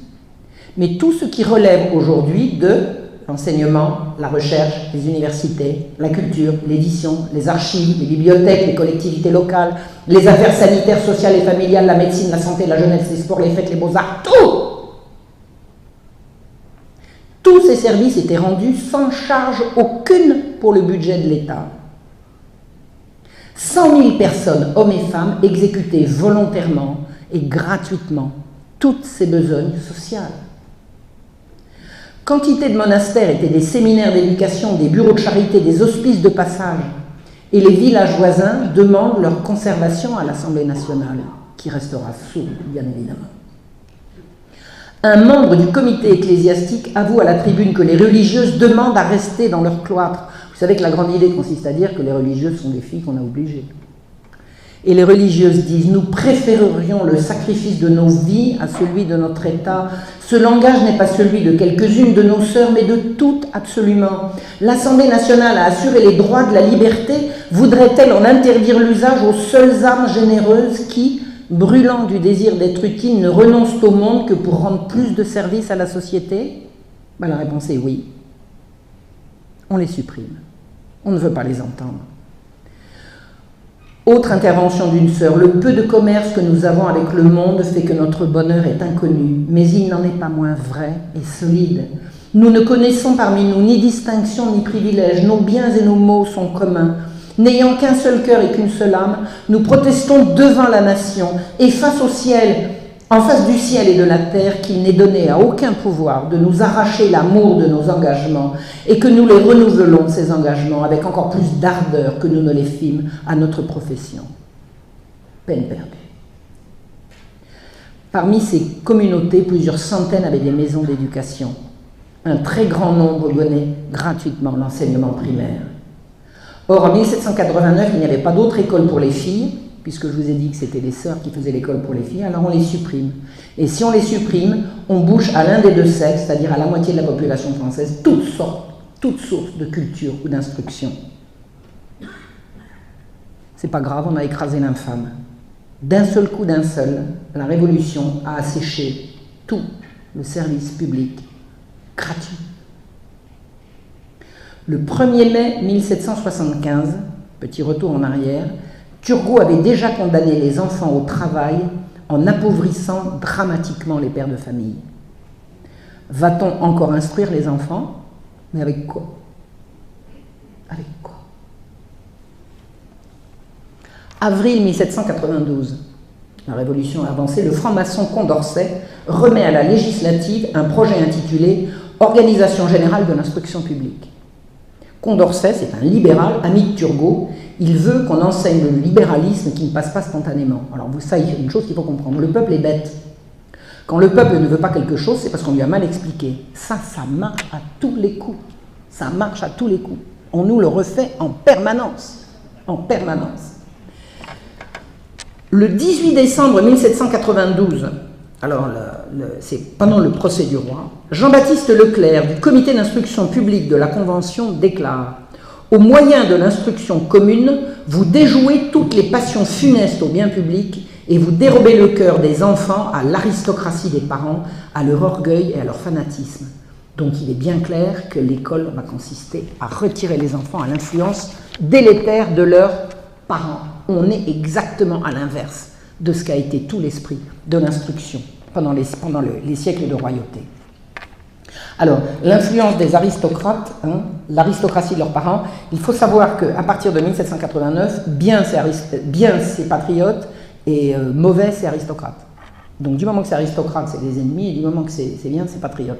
mais tout ce qui relève aujourd'hui de l'enseignement, la recherche, les universités, la culture, l'édition, les archives, les bibliothèques, les collectivités locales, les affaires sanitaires, sociales et familiales, la médecine, la santé, la jeunesse, les sports, les fêtes, les beaux-arts, tout! Tous ces services étaient rendus sans charge aucune pour le budget de l'État. 100 000 personnes, hommes et femmes, exécutaient volontairement et gratuitement toutes ces besognes sociales. Quantité de monastères étaient des séminaires d'éducation, des bureaux de charité, des hospices de passage. Et les villages voisins demandent leur conservation à l'Assemblée nationale, qui restera sourde, bien évidemment. Un membre du comité ecclésiastique avoue à la tribune que les religieuses demandent à rester dans leur cloître. Vous savez que la grande idée consiste à dire que les religieuses sont des filles qu'on a obligées. Et les religieuses disent « Nous préférerions le sacrifice de nos vies à celui de notre État. Ce langage n'est pas celui de quelques-unes de nos sœurs, mais de toutes absolument. L'Assemblée nationale a assuré les droits de la liberté. Voudrait-elle en interdire l'usage aux seules âmes généreuses qui, brûlant du désir d'être utiles, ne renoncent au monde que pour rendre plus de service à la société ?» Ben, la réponse est oui. On les supprime. On ne veut pas les entendre. Autre intervention d'une sœur, le peu de commerce que nous avons avec le monde fait que notre bonheur est inconnu, mais il n'en est pas moins vrai et solide. Nous ne connaissons parmi nous ni distinction ni privilège, nos biens et nos maux sont communs. N'ayant qu'un seul cœur et qu'une seule âme, nous protestons devant la nation et face au ciel, en face du ciel et de la terre, qu'il n'est donné à aucun pouvoir de nous arracher l'amour de nos engagements et que nous les renouvelons, ces engagements, avec encore plus d'ardeur que nous ne les fîmes à notre profession. Peine perdue. Parmi ces communautés, plusieurs centaines avaient des maisons d'éducation. Un très grand nombre donnait gratuitement l'enseignement primaire. Or, en 1789, il n'y avait pas d'autre école pour les filles, puisque je vous ai dit que c'était les sœurs qui faisaient l'école pour les filles, alors on les supprime. Et si on les supprime, on bouche à l'un des deux sexes, c'est-à-dire à la moitié de la population française, toutes sources de culture ou d'instruction. C'est pas grave, on a écrasé l'infâme. D'un seul coup, la Révolution a asséché tout le service public gratuit. Le 1er mai 1775, petit retour en arrière, Turgot avait déjà condamné les enfants au travail en appauvrissant dramatiquement les pères de famille. Va-t-on encore instruire les enfants? Mais avec quoi? Avec quoi? Avril 1792, la Révolution a avancé, le franc-maçon Condorcet remet à la législative un projet intitulé « Organisation générale de l'instruction publique ». Condorcet, c'est un libéral, ami de Turgot. Il veut qu'on enseigne le libéralisme qui ne passe pas spontanément. Alors, ça, il y a une chose qu'il faut comprendre. Le peuple est bête. Quand le peuple ne veut pas quelque chose, c'est parce qu'on lui a mal expliqué. Ça marche à tous les coups. Ça marche à tous les coups. On nous le refait en permanence. En permanence. Le 18 décembre 1792, alors c'est pendant le procès du roi, Jean-Baptiste Leclerc, du comité d'instruction publique de la Convention, déclare « Au moyen de l'instruction commune, vous déjouez toutes les passions funestes au bien public et vous dérobez le cœur des enfants à l'aristocratie des parents, à leur orgueil et à leur fanatisme. Donc il est bien clair que l'école va consister à retirer les enfants à l'influence délétère de leurs parents. On est exactement à l'inverse de ce qu'a été tout l'esprit de l'instruction pendant les siècles de royauté. Alors, l'influence des aristocrates, l'aristocratie de leurs parents, il faut savoir qu'à partir de 1789, bien c'est patriotes et mauvais c'est aristocrates. Donc du moment que c'est aristocrate, c'est des ennemis, et du moment que c'est bien, c'est patriote.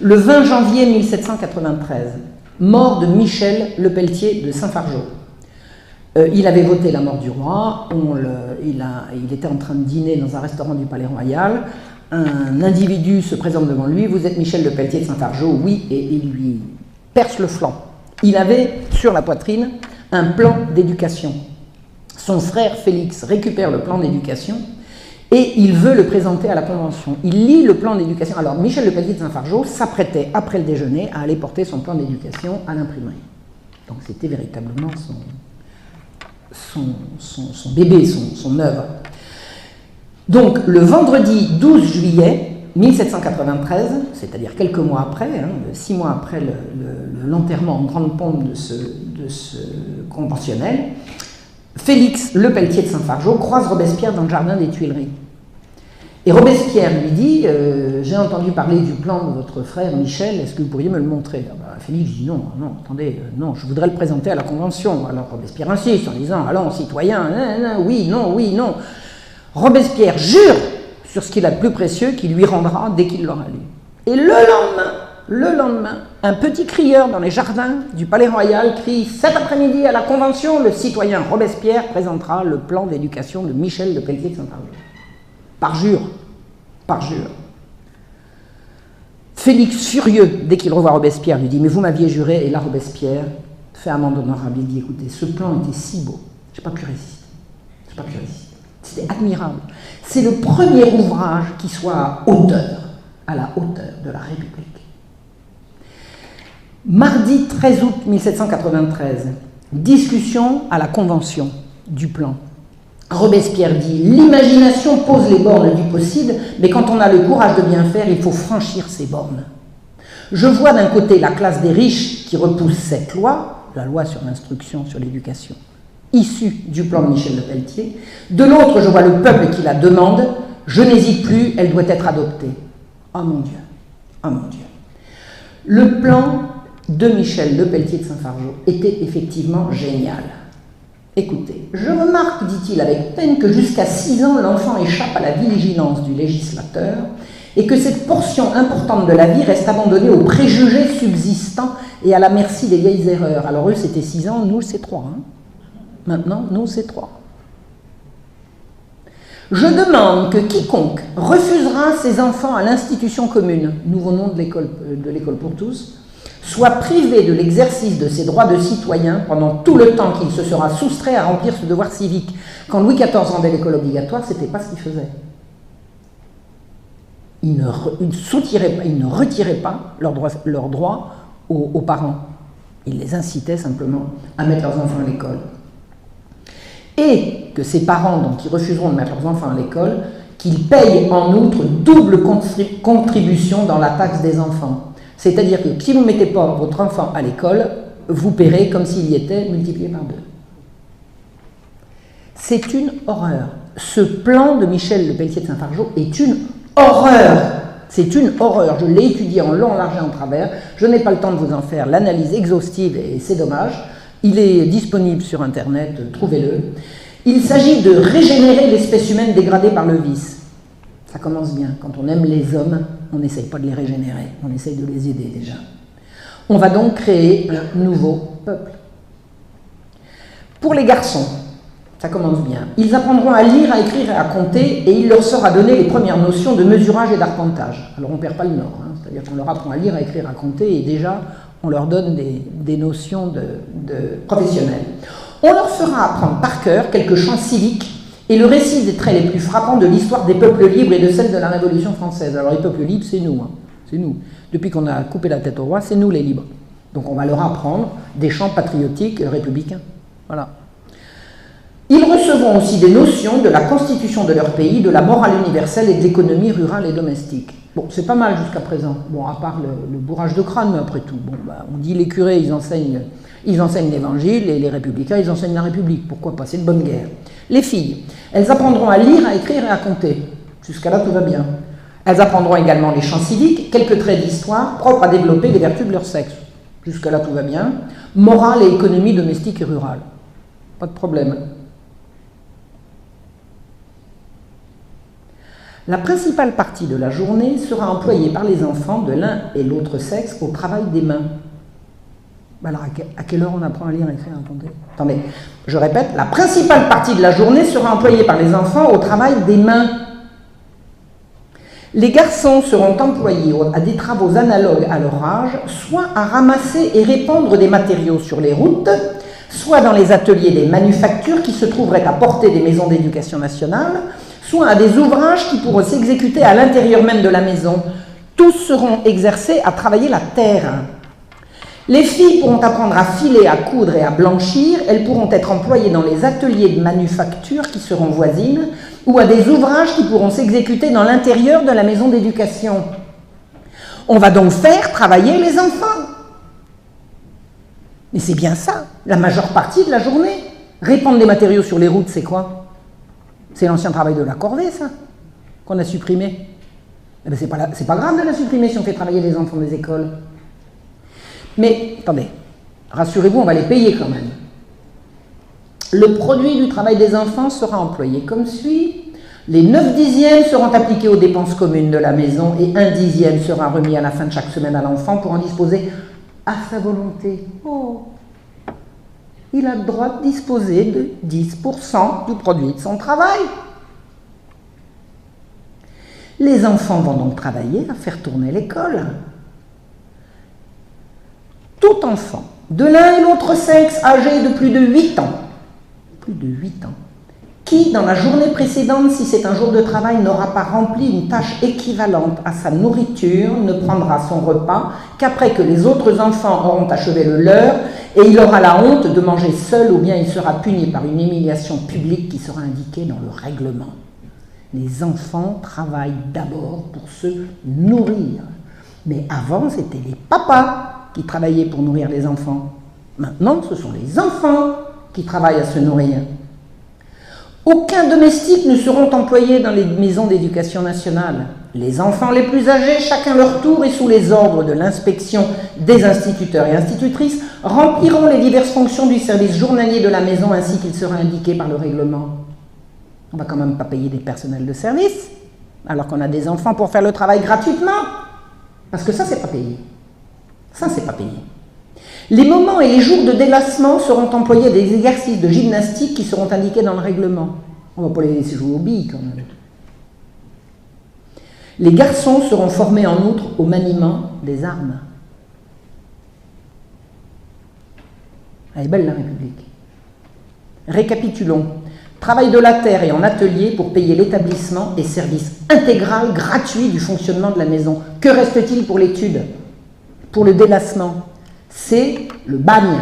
Le 20 janvier 1793, mort de Michel Lepelletier de Saint-Fargeau. Il avait voté la mort du roi, il était en train de dîner dans un restaurant du Palais Royal, un individu se présente devant lui, vous êtes Michel Lepelletier de Saint-Fargeau, oui, et il lui perce le flanc. Il avait sur la poitrine un plan d'éducation. Son frère Félix récupère le plan d'éducation et il veut le présenter à la Convention. Il lit le plan d'éducation. Alors Michel Lepelletier de Saint-Fargeau s'apprêtait après le déjeuner à aller porter son plan d'éducation à l'imprimerie. Donc c'était véritablement son bébé, son œuvre. Donc le vendredi 12 juillet 1793, c'est-à-dire quelques mois après, 6 mois après l'enterrement en grande pompe de ce conventionnel, Félix Lepelletier de Saint-Fargeau croise Robespierre dans le jardin des Tuileries. Et Robespierre lui dit « J'ai entendu parler du plan de votre frère Michel, est-ce que vous pourriez me le montrer ?» Félix dit « Non, attendez, non, je voudrais le présenter à la Convention. » Alors Robespierre insiste en disant « Allons, citoyen, oui, non. » Robespierre jure sur ce qu'il a de plus précieux qu'il lui rendra dès qu'il l'aura lu. Et le lendemain, un petit crieur dans les jardins du Palais Royal crie « Cet après-midi à la Convention, le citoyen Robespierre présentera le plan d'éducation de Michel Lepelletier de Saint-Fargeau. » Par jure. Félix, furieux, dès qu'il revoit Robespierre, lui dit « Mais vous m'aviez juré » et là Robespierre fait amende honorable, il dit « Écoutez, ce plan était si beau, je n'ai pas pu résister. C'était admirable. C'est le premier ouvrage qui soit à la hauteur de la République. » Mardi 13 août 1793, discussion à la Convention du plan. Robespierre dit « L'imagination pose les bornes du possible, mais quand on a le courage de bien faire, il faut franchir ces bornes. Je vois d'un côté la classe des riches qui repousse cette loi, la loi sur l'instruction, sur l'éducation, issue du plan de Michel Lepelletier. De l'autre, je vois le peuple qui la demande. Je n'hésite plus, elle doit être adoptée. Oh mon Dieu. Le plan de Michel Lepelletier de Saint-Fargeau était effectivement génial. Écoutez, je remarque, dit-il avec peine, que jusqu'à 6 ans, l'enfant échappe à la vigilance du législateur et que cette portion importante de la vie reste abandonnée aux préjugés subsistants et à la merci des vieilles erreurs. Alors eux, c'était 6 ans, nous, c'est 3. Maintenant, nous, c'est 3. Je demande que quiconque refusera ses enfants à l'institution commune, nouveau nom de l'école pour tous, soit privé de l'exercice de ses droits de citoyen pendant tout le temps qu'il se sera soustrait à remplir ce devoir civique. Quand Louis XIV rendait l'école obligatoire, ce n'était pas ce qu'il faisait. Il ne retirait pas leurs droits aux parents. Il les incitait simplement à mettre leurs enfants à l'école. Et que ces parents, donc, qui refuseront de mettre leurs enfants à l'école, qu'ils payent en outre double contribution dans la taxe des enfants. C'est-à-dire que si vous ne mettez pas votre enfant à l'école, vous paierez comme s'il y était multiplié par 2. C'est une horreur. Ce plan de Michel Lepelletier de Saint-Fargeau est une horreur. C'est une horreur. Je l'ai étudié en long, en large et en travers. Je n'ai pas le temps de vous en faire l'analyse exhaustive et c'est dommage. Il est disponible sur Internet, trouvez-le. Il s'agit de régénérer l'espèce humaine dégradée par le vice. Ça commence bien. Quand on aime les hommes, on n'essaye pas de les régénérer, on essaye de les aider déjà. On va donc créer un nouveau peuple. Pour les garçons, ça commence bien. Ils apprendront à lire, à écrire et à compter, et il leur sera donné les premières notions de mesurage et d'arpentage. Alors on ne perd pas le nord, c'est-à-dire qu'on leur apprend à lire, à écrire, à compter, et déjà on leur donne des notions de professionnelles. On leur fera apprendre par cœur quelques chants civiques et le récit des traits les plus frappants de l'histoire des peuples libres et de celle de la Révolution française. Alors les peuples libres, c'est nous. C'est nous. Depuis qu'on a coupé la tête au roi, c'est nous les libres. Donc on va leur apprendre des chants patriotiques républicains. Voilà. Ils recevront aussi des notions de la constitution de leur pays, de la morale universelle et de l'économie rurale et domestique. Bon, c'est pas mal jusqu'à présent, bon, à part le bourrage de crâne, mais après tout. Bon, bah, on dit les curés, ils enseignent l'évangile, et les républicains, ils enseignent la République. Pourquoi pas? C'est une bonne guerre. Les filles, elles apprendront à lire, à écrire et à compter. Jusqu'à là, tout va bien. Elles apprendront également les champs civiques, quelques traits d'histoire propres à développer les vertus de leur sexe. Jusqu'à là, tout va bien. Morale et économie domestique et rurale. Pas de problème. La principale partie de la journée sera employée par les enfants de l'un et l'autre sexe au travail des mains. Alors, à quelle heure on apprend à lire, à écrire, à compter? Attendez, je répète, la principale partie de la journée sera employée par les enfants au travail des mains. Les garçons seront employés à des travaux analogues à leur âge, soit à ramasser et répandre des matériaux sur les routes, soit dans les ateliers des manufactures qui se trouveraient à portée des maisons d'éducation nationale, soit à des ouvrages qui pourront s'exécuter à l'intérieur même de la maison. Tous seront exercés à travailler la terre. Les filles pourront apprendre à filer, à coudre et à blanchir. Elles pourront être employées dans les ateliers de manufacture qui seront voisines ou à des ouvrages qui pourront s'exécuter dans l'intérieur de la maison d'éducation. On va donc faire travailler les enfants. Mais c'est bien ça, la majeure partie de la journée. Répandre des matériaux sur les routes, c'est quoi? C'est l'ancien travail de la corvée, ça, qu'on a supprimé. Eh bien, c'est pas grave de la supprimer si on fait travailler les enfants des écoles. Mais, attendez, rassurez-vous, on va les payer quand même. Le produit du travail des enfants sera employé comme suit. Les 9 dixièmes seront appliqués aux dépenses communes de la maison et 1 dixième sera remis à la fin de chaque semaine à l'enfant pour en disposer à sa volonté. Oh, il a le droit de disposer de 10% du produit de son travail. Les enfants vont donc travailler à faire tourner l'école. Tout enfant, de l'un et l'autre sexe, âgé de plus de 8 ans, qui, dans la journée précédente, si c'est un jour de travail, n'aura pas rempli une tâche équivalente à sa nourriture, ne prendra son repas qu'après que les autres enfants auront achevé le leur, et il aura la honte de manger seul, ou bien il sera puni par une humiliation publique qui sera indiquée dans le règlement. Les enfants travaillent d'abord pour se nourrir. Mais avant, c'était les papas qui travaillaient pour nourrir les enfants. Maintenant, ce sont les enfants qui travaillent à se nourrir. Aucun domestique ne seront employés dans les maisons d'éducation nationale. Les enfants les plus âgés, chacun leur tour et sous les ordres de l'inspection des instituteurs et institutrices, rempliront les diverses fonctions du service journalier de la maison ainsi qu'il sera indiqué par le règlement. On ne va quand même pas payer des personnels de service, alors qu'on a des enfants pour faire le travail gratuitement. Parce que ça, c'est pas payé. Ça, c'est pas payé. Les moments et les jours de délassement seront employés à des exercices de gymnastique qui seront indiqués dans le règlement. On ne va pas les laisser jouer aux billes quand même. Les garçons seront formés en outre au maniement des armes. Elle est belle la République. Récapitulons. Travail de la terre et en atelier pour payer l'établissement et service intégral gratuit du fonctionnement de la maison. Que reste-t-il pour l'étude? Pour le délassement? C'est le bagne.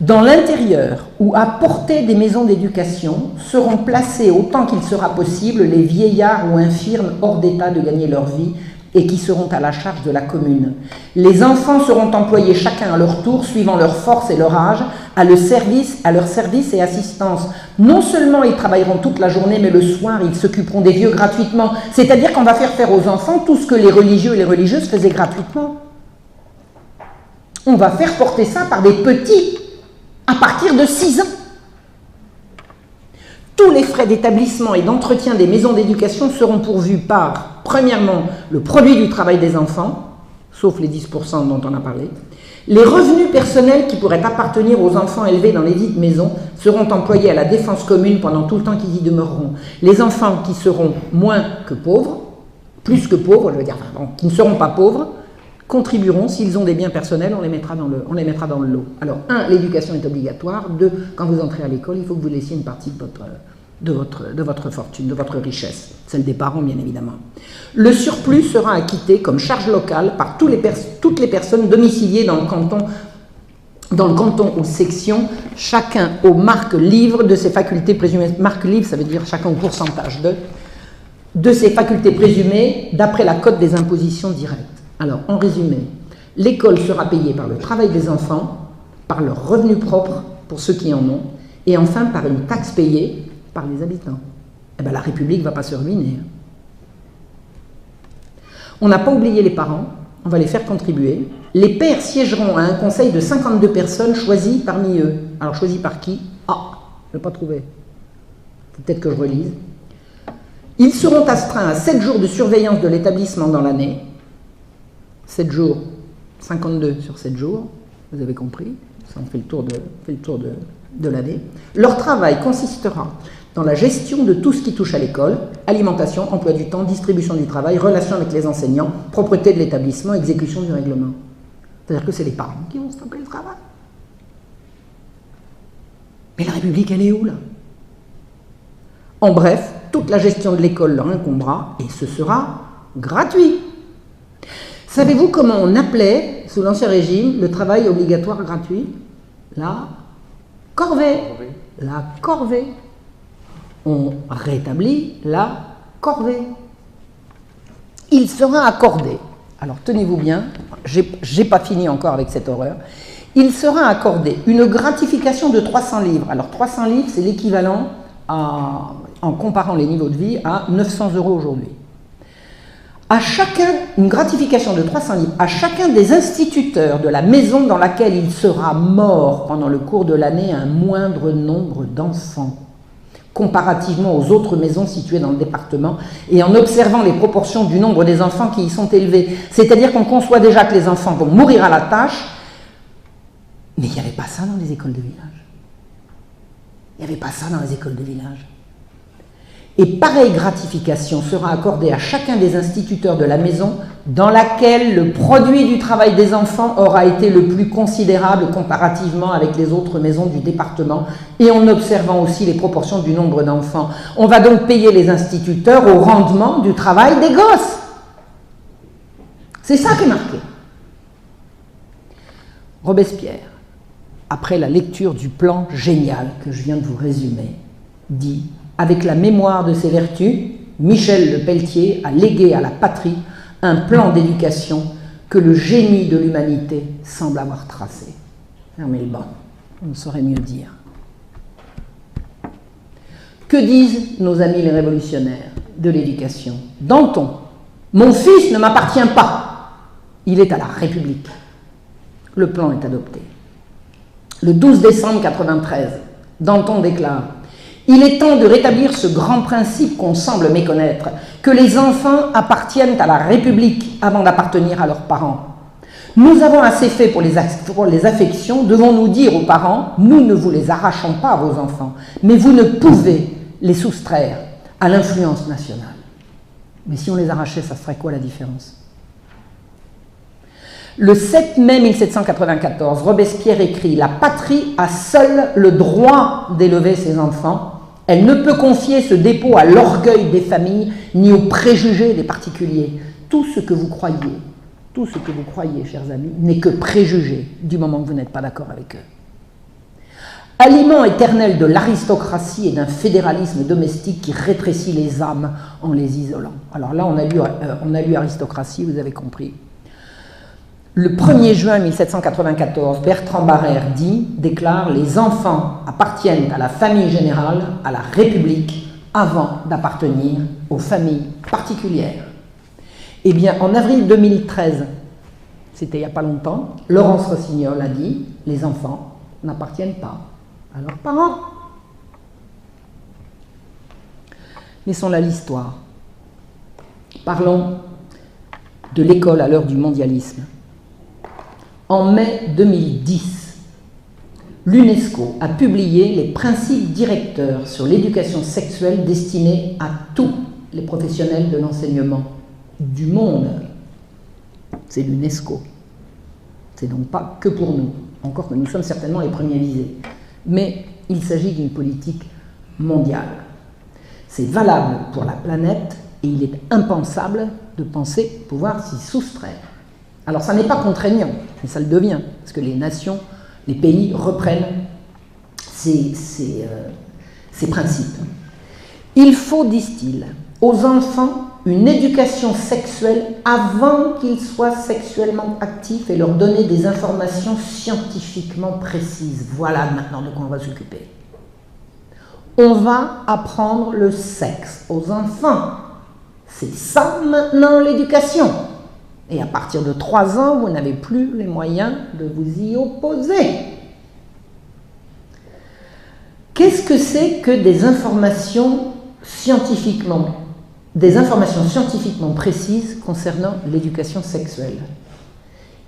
Dans l'intérieur ou à portée des maisons d'éducation seront placés autant qu'il sera possible les vieillards ou infirmes hors d'état de gagner leur vie et qui seront à la charge de la commune. Les enfants seront employés chacun à leur tour, suivant leur force et leur âge, à leur service et assistance. Non seulement ils travailleront toute la journée, mais le soir, ils s'occuperont des vieux gratuitement. C'est-à-dire qu'on va faire aux enfants tout ce que les religieux et les religieuses faisaient gratuitement. On va faire porter ça par des petits, à partir de 6 ans. Tous les frais d'établissement et d'entretien des maisons d'éducation seront pourvus par, premièrement, le produit du travail des enfants, sauf les 10% dont on a parlé. Les revenus personnels qui pourraient appartenir aux enfants élevés dans les dites maisons seront employés à la défense commune pendant tout le temps qu'ils y demeureront. Les enfants qui seront moins que pauvres, plus que pauvres, je veux dire, pardon, qui ne seront pas pauvres, contribueront, s'ils ont des biens personnels, on les mettra dans le lot. Alors, 1, l'éducation est obligatoire. 2, quand vous entrez à l'école, il faut que vous laissiez une partie de votre fortune, de votre richesse, celle des parents bien évidemment. Le surplus sera acquitté comme charge locale par toutes les personnes domiciliées dans le canton ou section, chacun aux marques livres de ses facultés présumées. Marques livres, ça veut dire chacun au pourcentage de. de ses facultés présumées d'après la cote des impositions directes. Alors, en résumé, l'école sera payée par le travail des enfants, par leurs revenus propres pour ceux qui en ont, et enfin par une taxe payée par les habitants. Eh bien, la République ne va pas se ruiner. On n'a pas oublié les parents, on va les faire contribuer. Les pères siégeront à un conseil de 52 personnes choisies parmi eux. Alors, choisies par qui? Ah, je n'ai pas trouvé. Peut-être que je relise. Ils seront astreints à 7 jours de surveillance de l'établissement dans l'année. 7 jours, 52 sur 7 jours, vous avez compris, ça en fait le tour de l'année. Leur travail consistera dans la gestion de tout ce qui touche à l'école, alimentation, emploi du temps, distribution du travail, relations avec les enseignants, propreté de l'établissement, exécution du règlement. C'est-à-dire que c'est les parents qui vont se taper le travail. Mais la République, elle est où, là? En bref, toute la gestion de l'école leur incombera et ce sera gratuit. Savez-vous comment on appelait, sous l'Ancien Régime, le travail obligatoire gratuit? La corvée. La corvée. On rétablit la corvée. Il sera accordé, alors tenez-vous bien, j'ai pas fini encore avec cette horreur, il sera accordé une gratification de 300 livres. Alors 300 livres, c'est l'équivalent, en comparant les niveaux de vie, à 900 € aujourd'hui. À chacun, une gratification de 300 livres, à chacun des instituteurs de la maison dans laquelle il sera mort pendant le cours de l'année un moindre nombre d'enfants, comparativement aux autres maisons situées dans le département, et en observant les proportions du nombre des enfants qui y sont élevés. C'est-à-dire qu'on conçoit déjà que les enfants vont mourir à la tâche, mais il n'y avait pas ça dans les écoles de village. Il n'y avait pas ça dans les écoles de village. Et pareille gratification sera accordée à chacun des instituteurs de la maison dans laquelle le produit du travail des enfants aura été le plus considérable comparativement avec les autres maisons du département et en observant aussi les proportions du nombre d'enfants. On va donc payer les instituteurs au rendement du travail des gosses. C'est ça qui est marqué. Robespierre, après la lecture du plan génial que je viens de vous résumer, dit: avec la mémoire de ses vertus, Michel Le Pelletier a légué à la patrie un plan d'éducation que le génie de l'humanité semble avoir tracé. Fermez le banc, on ne saurait mieux dire. Que disent nos amis les révolutionnaires de l'éducation? Danton: mon fils ne m'appartient pas, il est à la République. Le plan est adopté. Le 12 décembre 1993, Danton déclare: il est temps de rétablir ce grand principe qu'on semble méconnaître, que les enfants appartiennent à la République avant d'appartenir à leurs parents. Nous avons assez fait pour les affections, devons-nous dire aux parents: nous ne vous les arrachons pas à vos enfants, mais vous ne pouvez les soustraire à l'influence nationale. Mais si on les arrachait, ça ferait quoi la différence? Le 7 mai 1794, Robespierre écrit: la patrie a seule le droit d'élever ses enfants. Elle ne peut confier ce dépôt à l'orgueil des familles ni aux préjugés des particuliers. Tout ce que vous croyez, chers amis, n'est que préjugé du moment que vous n'êtes pas d'accord avec eux. Aliment éternel de l'aristocratie et d'un fédéralisme domestique qui rétrécit les âmes en les isolant. Alors là, on a lu aristocratie, vous avez compris. Le 1er juin 1794, Bertrand Barrère déclare: les enfants appartiennent à la famille générale, à la République, avant d'appartenir aux familles particulières. Eh bien, en avril 2013, c'était il n'y a pas longtemps, Laurence Rossignol a dit: les enfants n'appartiennent pas à leurs parents. Laissons là l'histoire. Parlons de l'école à l'heure du mondialisme. En mai 2010, l'UNESCO a publié les principes directeurs sur l'éducation sexuelle destinés à tous les professionnels de l'enseignement du monde. C'est l'UNESCO. C'est donc pas que pour nous, encore que nous sommes certainement les premiers visés. Mais il s'agit d'une politique mondiale. C'est valable pour la planète et il est impensable de penser pouvoir s'y soustraire. Alors ça n'est pas contraignant, mais ça le devient, parce que les nations, les pays reprennent ces principes. Il faut, disent-ils, aux enfants une éducation sexuelle avant qu'ils soient sexuellement actifs et leur donner des informations scientifiquement précises. Voilà maintenant de quoi on va s'occuper. On va apprendre le sexe aux enfants. C'est ça maintenant l'éducation. Et à partir de 3 ans, vous n'avez plus les moyens de vous y opposer. Qu'est-ce que c'est que des informations scientifiquement précises concernant l'éducation sexuelle?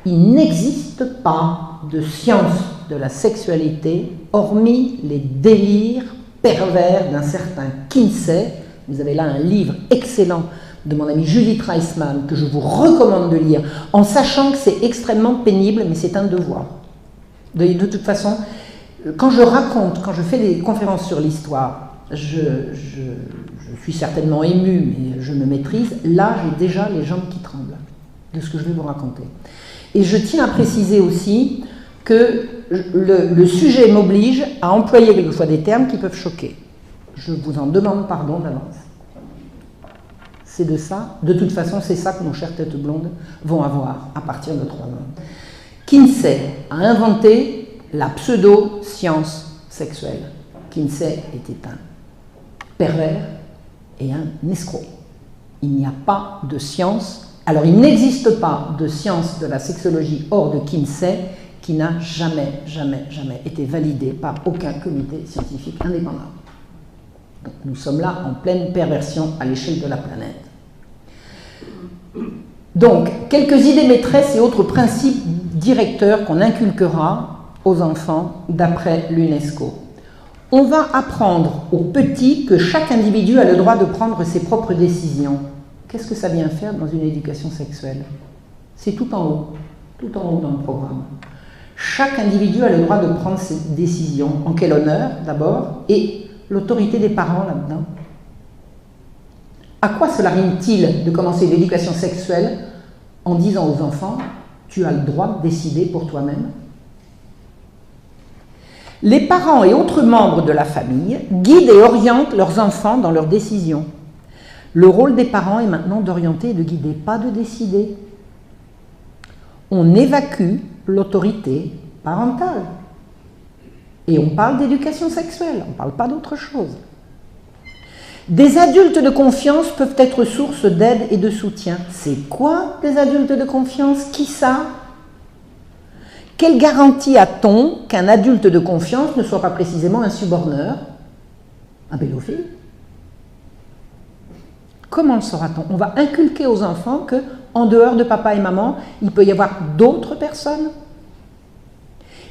Il n'existe pas de science de la sexualité hormis les délires pervers d'un certain Kinsey. Vous avez là un livre excellent de mon amie Julie Treisman que je vous recommande de lire, en sachant que c'est extrêmement pénible, mais c'est un devoir. De toute façon, quand je fais des conférences sur l'histoire, je suis certainement émue, mais je me maîtrise. Là, j'ai déjà les jambes qui tremblent de ce que je vais vous raconter. Et je tiens à préciser aussi que le sujet m'oblige à employer quelquefois des termes qui peuvent choquer. Je vous en demande pardon d'avance. C'est de ça, de toute façon, c'est ça que nos chères têtes blondes vont avoir à partir de 3 ans. Kinsey a inventé la pseudo-science sexuelle. Kinsey était un pervers et un escroc. Il n'y a pas de science, alors il n'existe pas de science de la sexologie hors de Kinsey qui n'a jamais été validée par aucun comité scientifique indépendant. Donc, nous sommes là en pleine perversion à l'échelle de la planète. Donc, quelques idées maîtresses et autres principes directeurs qu'on inculquera aux enfants d'après l'UNESCO. On va apprendre aux petits que chaque individu a le droit de prendre ses propres décisions. Qu'est-ce que ça vient faire dans une éducation sexuelle? C'est tout en haut dans le programme. Chaque individu a le droit de prendre ses décisions. En quel honneur, d'abord, et l'autorité des parents là-dedans. À quoi cela rime-t-il de commencer l'éducation sexuelle en disant aux enfants « tu as le droit de décider pour toi-même » ? Les parents et autres membres de la famille guident et orientent leurs enfants dans leurs décisions. Le rôle des parents est maintenant d'orienter et de guider, pas de décider. On évacue l'autorité parentale. Et on parle d'éducation sexuelle, on ne parle pas d'autre chose. Des adultes de confiance peuvent être source d'aide et de soutien. C'est quoi des adultes de confiance? Qui ça? Quelle garantie a-t-on qu'un adulte de confiance ne soit pas précisément un suborneur, un pédophile? Comment le saura-t-on? On va inculquer aux enfants qu'en dehors de papa et maman, il peut y avoir d'autres personnes.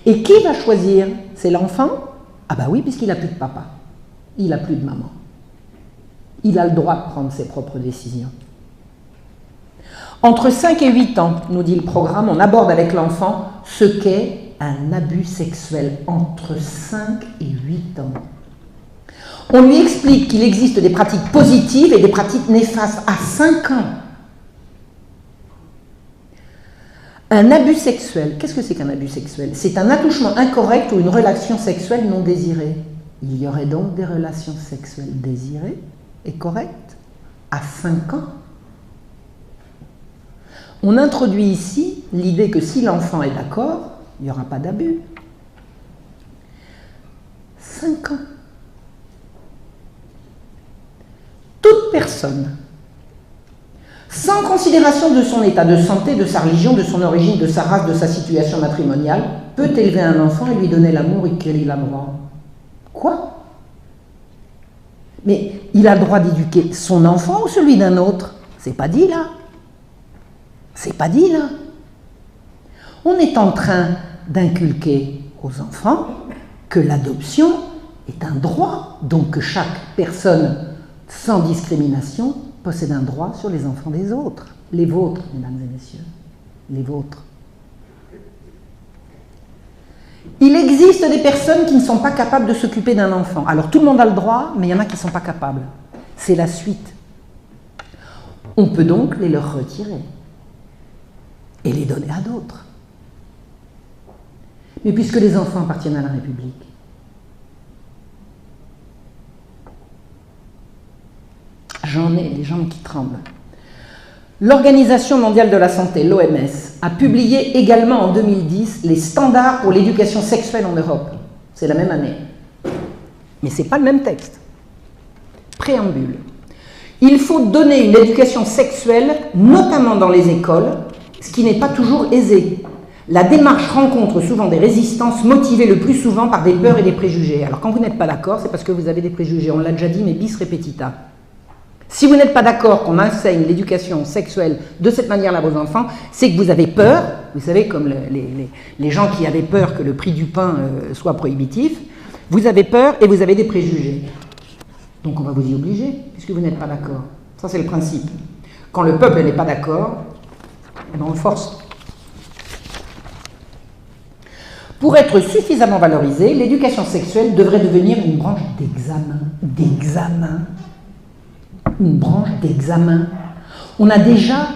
Et qui va choisir? C'est l'enfant? Ah bah oui, puisqu'il n'a plus de papa, il n'a plus de maman. Il a le droit de prendre ses propres décisions. Entre 5 et 8 ans, nous dit le programme, on aborde avec l'enfant ce qu'est un abus sexuel. Entre 5 et 8 ans. On lui explique qu'il existe des pratiques positives et des pratiques néfastes à 5 ans. Un abus sexuel, qu'est-ce que c'est qu'un abus sexuel? C'est un attouchement incorrect ou une relation sexuelle non désirée. Il y aurait donc des relations sexuelles désirées et correctes à 5 ans. On introduit ici l'idée que si l'enfant est d'accord, il n'y aura pas d'abus. 5 ans. Toute personne, sans considération de son état de santé, de sa religion, de son origine, de sa race, de sa situation matrimoniale, peut élever un enfant et lui donner l'amour auquel il a droit. Quoi? Mais il a le droit d'éduquer son enfant ou celui d'un autre? C'est pas dit là. C'est pas dit là. On est en train d'inculquer aux enfants que l'adoption est un droit, donc que chaque personne, sans discrimination, possède un droit sur les enfants des autres. Les vôtres, mesdames et messieurs, les vôtres. Il existe des personnes qui ne sont pas capables de s'occuper d'un enfant. Alors tout le monde a le droit, mais il y en a qui ne sont pas capables. C'est la suite. On peut donc les leur retirer et les donner à d'autres. Mais puisque les enfants appartiennent à la République, j'en ai les jambes qui tremblent. L'Organisation mondiale de la santé, l'OMS, a publié également en 2010 les standards pour l'éducation sexuelle en Europe. C'est la même année. Mais ce n'est pas le même texte. Préambule. Il faut donner une éducation sexuelle, notamment dans les écoles, ce qui n'est pas toujours aisé. La démarche rencontre souvent des résistances motivées le plus souvent par des peurs et des préjugés. Alors quand vous n'êtes pas d'accord, c'est parce que vous avez des préjugés. On l'a déjà dit, mais bis repetita. Si vous n'êtes pas d'accord qu'on enseigne l'éducation sexuelle de cette manière-là à vos enfants, c'est que vous avez peur, vous savez, comme les gens qui avaient peur que le prix du pain soit prohibitif, vous avez peur et vous avez des préjugés. Donc on va vous y obliger, puisque vous n'êtes pas d'accord. Ça, c'est le principe. Quand le peuple n'est pas d'accord, eh ben, on le force. Pour être suffisamment valorisée, l'éducation sexuelle devrait devenir une branche d'examen. Une branche d'examen. On a déjà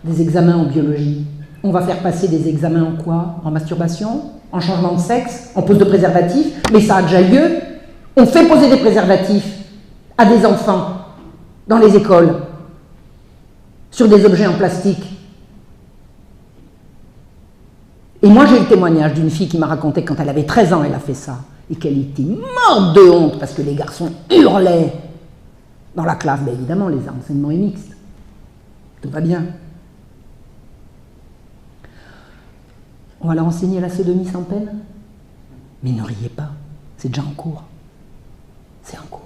des examens en biologie. On va faire passer des examens en quoi? En masturbation? En changement de sexe? En pose de préservatif? Mais ça a déjà lieu. On fait poser des préservatifs à des enfants dans les écoles sur des objets en plastique. Et moi, j'ai eu le témoignage d'une fille qui m'a raconté quand elle avait 13 ans, elle a fait ça, et qu'elle était morte de honte parce que les garçons hurlaient dans la classe. Ben évidemment, les enseignements est mixte. Tout va bien. On va leur enseigner la sodomie sans peine? Mais ne riez pas, c'est déjà en cours. C'est en cours.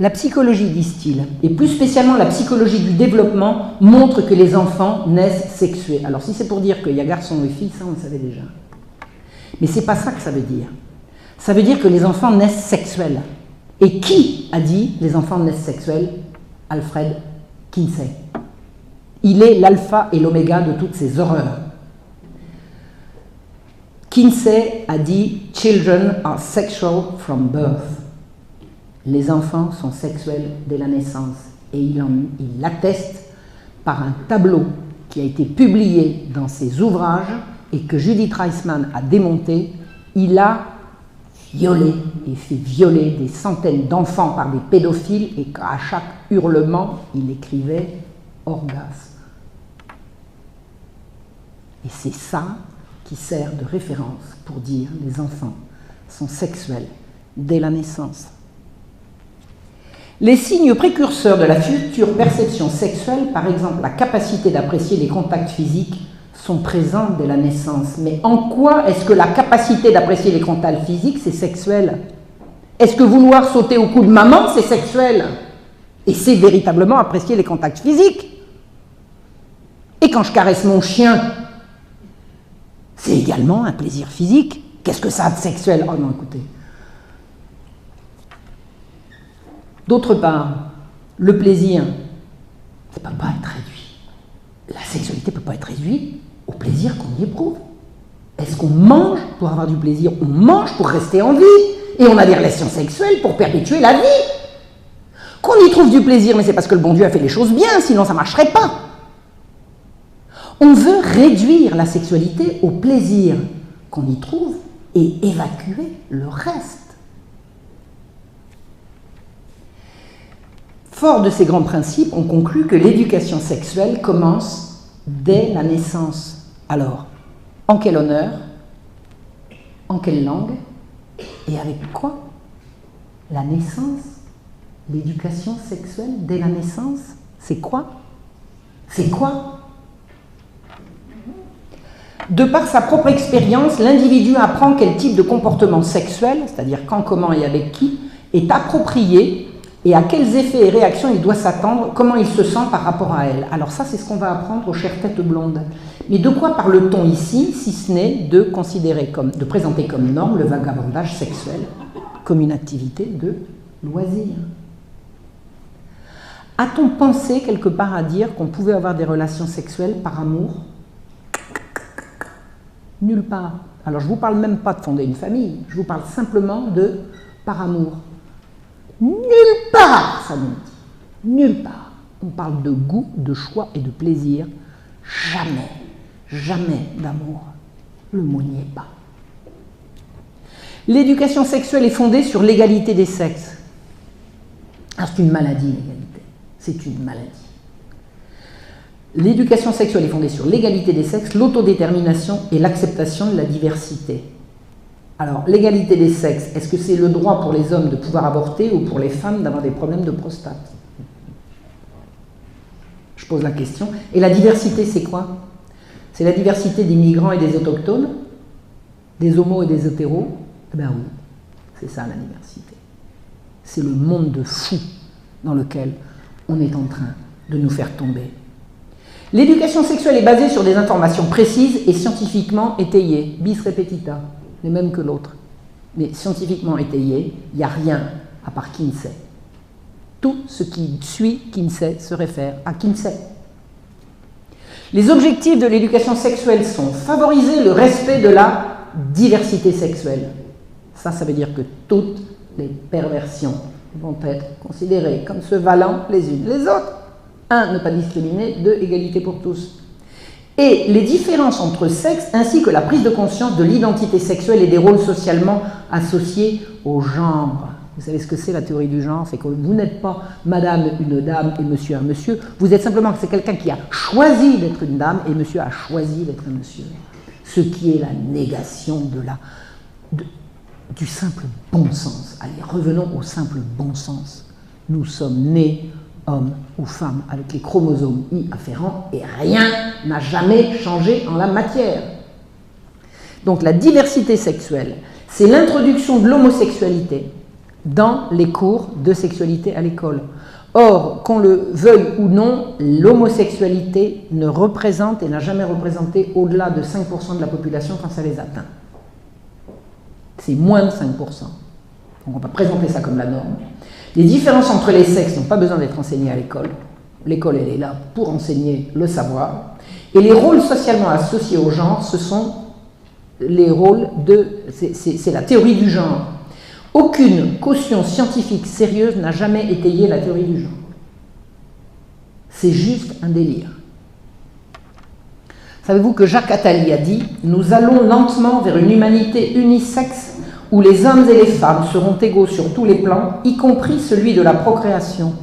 La psychologie, disent-ils, et plus spécialement la psychologie du développement, montre que les enfants naissent sexués. Alors si c'est pour dire qu'il y a garçons et filles, ça on le savait déjà. Mais c'est pas ça que ça veut dire. Ça veut dire que les enfants naissent sexuels. Et qui a dit les enfants naissent sexuels? Alfred Kinsey. Il est l'alpha et l'oméga de toutes ces horreurs. Kinsey a dit « Children are sexual from birth ». Les enfants sont sexuels dès la naissance. Et il l'atteste par un tableau qui a été publié dans ses ouvrages et que Judith Reisman a démonté. Il a violé et fait violer des centaines d'enfants par des pédophiles et qu'à chaque hurlement, il écrivait « orgasme ». Et c'est ça qui sert de référence pour dire les enfants sont sexuels dès la naissance. Les signes précurseurs de la future perception sexuelle, par exemple la capacité d'apprécier les contacts physiques, sont présents dès la naissance. Mais en quoi est-ce que la capacité d'apprécier les contacts physiques, c'est sexuel? Est-ce que vouloir sauter au cou de maman, c'est sexuel? Et c'est véritablement apprécier les contacts physiques. Et quand je caresse mon chien, c'est également un plaisir physique. Qu'est-ce que ça a de sexuel? Oh non, écoutez. D'autre part, le plaisir, ça ne peut pas être réduit. La sexualité ne peut pas être réduite au plaisir qu'on y éprouve. Est-ce qu'on mange pour avoir du plaisir? On mange pour rester en vie. Et on a des relations sexuelles pour perpétuer la vie. Qu'on y trouve du plaisir, mais c'est parce que le bon Dieu a fait les choses bien, sinon ça ne marcherait pas. On veut réduire la sexualité au plaisir qu'on y trouve et évacuer le reste. Fort de ces grands principes, on conclut que l'éducation sexuelle commence dès la naissance. Alors, en quel honneur? En quelle langue? Et avec quoi? La naissance? L'éducation sexuelle dès la naissance? C'est quoi? C'est quoi? De par sa propre expérience, l'individu apprend quel type de comportement sexuel, c'est-à-dire quand, comment et avec qui, est approprié et à quels effets et réactions il doit s'attendre, comment il se sent par rapport à elle. Alors ça, c'est ce qu'on va apprendre aux chères têtes blondes. Mais de quoi parle-t-on ici, si ce n'est de présenter comme norme le vagabondage sexuel comme une activité de loisir? A-t-on pensé quelque part à dire qu'on pouvait avoir des relations sexuelles par amour? Nulle part. Alors je ne vous parle même pas de fonder une famille, je vous parle simplement de par amour. Nulle part, ça nous dit. Nulle part. On parle de goût, de choix et de plaisir. Jamais, jamais d'amour. Le mot n'y est pas. L'éducation sexuelle est fondée sur l'égalité des sexes. Alors c'est une maladie, l'égalité. C'est une maladie. L'éducation sexuelle est fondée sur l'égalité des sexes, l'autodétermination et l'acceptation de la diversité. Alors, l'égalité des sexes, est-ce que c'est le droit pour les hommes de pouvoir avorter ou pour les femmes d'avoir des problèmes de prostate? Je pose la question. Et la diversité, c'est quoi? C'est la diversité des migrants et des autochtones, des homos et des hétéros? Eh bien oui, c'est ça la diversité. C'est le monde de fous dans lequel on est en train de nous faire tomber. L'éducation sexuelle est basée sur des informations précises et scientifiquement étayées, bis repetita, les mêmes que l'autre. Mais scientifiquement étayées, il n'y a rien à part Kinsey. Tout ce qui suit Kinsey se réfère à Kinsey. Les objectifs de l'éducation sexuelle sont favoriser le respect de la diversité sexuelle. Ça veut dire que toutes les perversions vont être considérées comme se valant les unes les autres. 1. Ne pas discriminer. 2. Égalité pour tous. Et les différences entre sexes ainsi que la prise de conscience de l'identité sexuelle et des rôles socialement associés au genre. Vous savez ce que c'est la théorie du genre? C'est que vous n'êtes pas madame une dame et monsieur un monsieur. Vous êtes simplement que c'est quelqu'un qui a choisi d'être une dame et monsieur a choisi d'être un monsieur. Ce qui est la négation du simple bon sens. Allez, revenons au simple bon sens. Nous sommes nés homme ou femme, avec les chromosomes Y afférents, et rien n'a jamais changé en la matière. Donc la diversité sexuelle, c'est l'introduction de l'homosexualité dans les cours de sexualité à l'école. Or, qu'on le veuille ou non, l'homosexualité ne représente et n'a jamais représenté au-delà de 5% de la population quand ça les atteint. C'est moins de 5%. Donc on va présenter ça comme la norme. Les différences entre les sexes n'ont pas besoin d'être enseignées à l'école. L'école, elle est là pour enseigner le savoir. Et les rôles socialement associés au genre, ce sont les rôles c'est la théorie du genre. Aucune caution scientifique sérieuse n'a jamais étayé la théorie du genre. C'est juste un délire. Savez-vous que Jacques Attali a dit « Nous allons lentement vers une humanité unisexe où les hommes et les femmes seront égaux sur tous les plans, y compris celui de la procréation,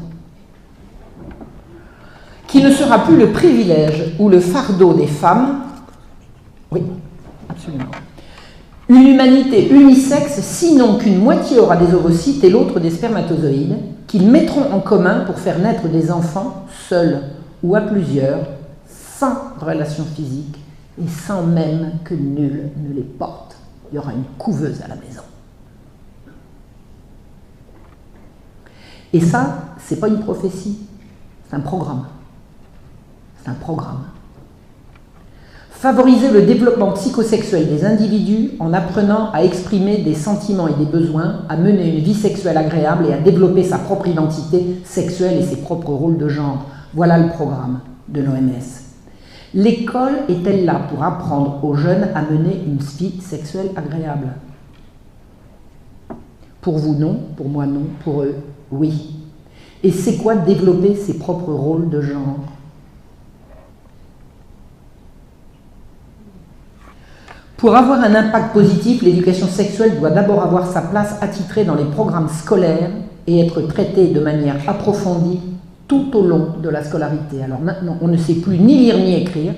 qui ne sera plus le privilège ou le fardeau des femmes. » Oui, absolument. Une humanité unisexe, sinon qu'une moitié aura des ovocytes et l'autre des spermatozoïdes, qu'ils mettront en commun pour faire naître des enfants, seuls ou à plusieurs, sans relation physique et sans même que nul ne les porte. Il y aura une couveuse à la maison. Et ça, c'est pas une prophétie, c'est un programme. C'est un programme. Favoriser le développement psychosexuel des individus en apprenant à exprimer des sentiments et des besoins, à mener une vie sexuelle agréable et à développer sa propre identité sexuelle et ses propres rôles de genre. Voilà le programme de l'OMS. L'école est-elle là pour apprendre aux jeunes à mener une vie sexuelle agréable? Pour vous, non. Pour moi, non. Pour eux, oui. Et c'est quoi développer ses propres rôles de genre? Pour avoir un impact positif, l'éducation sexuelle doit d'abord avoir sa place attitrée dans les programmes scolaires et être traitée de manière approfondie tout au long de la scolarité. Alors maintenant, on ne sait plus ni lire ni écrire.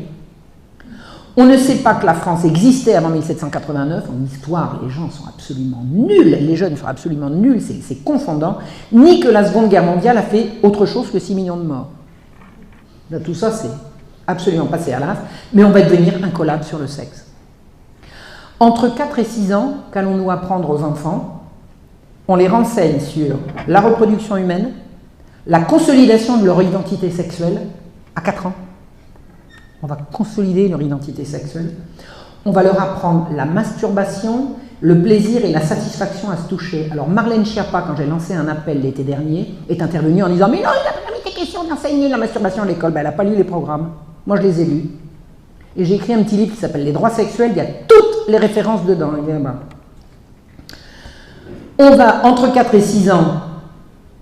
On ne sait pas que la France existait avant 1789. En histoire, les gens sont absolument nuls. Les jeunes sont absolument nuls, c'est confondant. Ni que la Seconde Guerre mondiale a fait autre chose que 6 millions de morts. Là, tout ça, c'est absolument passé à l'as. Mais on va devenir incollable sur le sexe. Entre 4 et 6 ans, qu'allons-nous apprendre aux enfants? On les renseigne sur la reproduction humaine, la consolidation de leur identité sexuelle à 4 ans. On va consolider leur identité sexuelle. On va leur apprendre la masturbation, le plaisir et la satisfaction à se toucher. Alors Marlène Schiappa, quand j'ai lancé un appel l'été dernier, est intervenue en disant « Mais non, il n'a pas mis tes questions d'enseigner la masturbation à l'école. » Elle n'a pas lu les programmes. Moi, je les ai lus. Et j'ai écrit un petit livre qui s'appelle « Les droits sexuels ». Il y a toutes les références dedans. On va, entre 4 et 6 ans,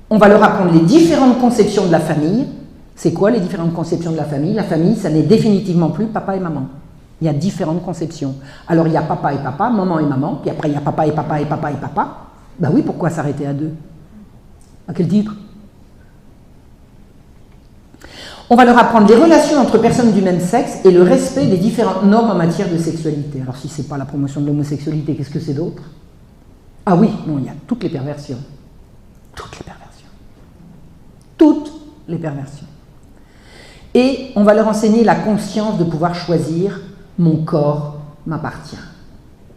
on va leur apprendre les différentes conceptions de la famille. C'est quoi les différentes conceptions de la famille? La famille, ça n'est définitivement plus papa et maman. Il y a différentes conceptions. Alors il y a papa et papa, maman et maman, puis après il y a papa et papa et papa et papa. Ben oui, pourquoi s'arrêter à 2? À quel titre? On va leur apprendre les relations entre personnes du même sexe et le respect des différentes normes en matière de sexualité. Alors si ce n'est pas la promotion de l'homosexualité, qu'est-ce que c'est d'autre? Ah oui, non, il y a toutes les perversions. Toutes les perversions. Toutes les perversions. Et on va leur enseigner la conscience de pouvoir choisir « mon corps m'appartient ».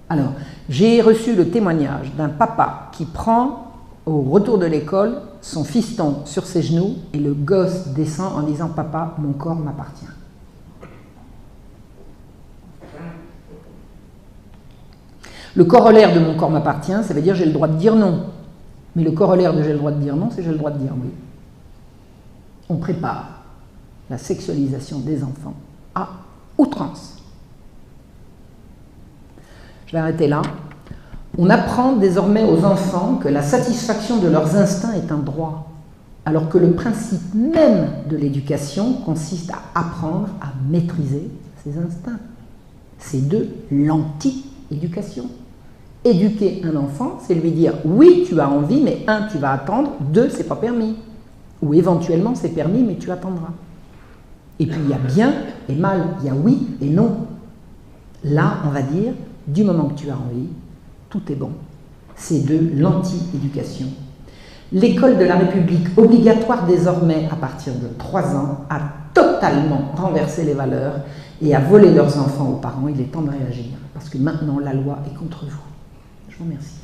Alors, j'ai reçu le témoignage d'un papa qui prend, au retour de l'école, son fiston sur ses genoux et le gosse descend en disant « Papa, mon corps m'appartient ». Le corollaire de « mon corps m'appartient », ça veut dire « j'ai le droit de dire non ». Mais le corollaire de « j'ai le droit de dire non », c'est « j'ai le droit de dire oui ». On prépare la sexualisation des enfants à outrance. Je vais arrêter là. On apprend désormais aux enfants que la satisfaction de leurs instincts est un droit, alors que le principe même de l'éducation consiste à apprendre à maîtriser ses instincts. C'est de l'anti-éducation. Éduquer un enfant, c'est lui dire « oui, tu as envie, mais 1, tu vas attendre, 2, c'est pas permis. » Ou éventuellement, c'est permis, mais tu attendras. Et puis, il y a bien et mal, il y a oui et non. Là, on va dire, du moment que tu as envie, tout est bon. C'est de l'anti-éducation. L'école de la République, obligatoire désormais à partir de 3 ans, a totalement renversé les valeurs et a volé leurs enfants aux parents. Il est temps de réagir, parce que maintenant, la loi est contre vous. Je vous remercie.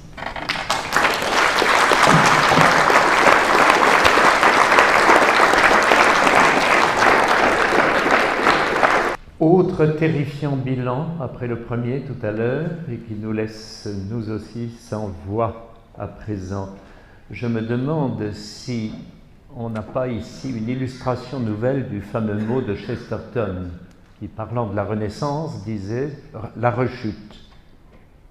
Autre terrifiant bilan après le premier tout à l'heure et qui nous laisse nous aussi sans voix à présent. Je me demande si on n'a pas ici une illustration nouvelle du fameux mot de Chesterton qui, parlant de la Renaissance, disait « la rechute ».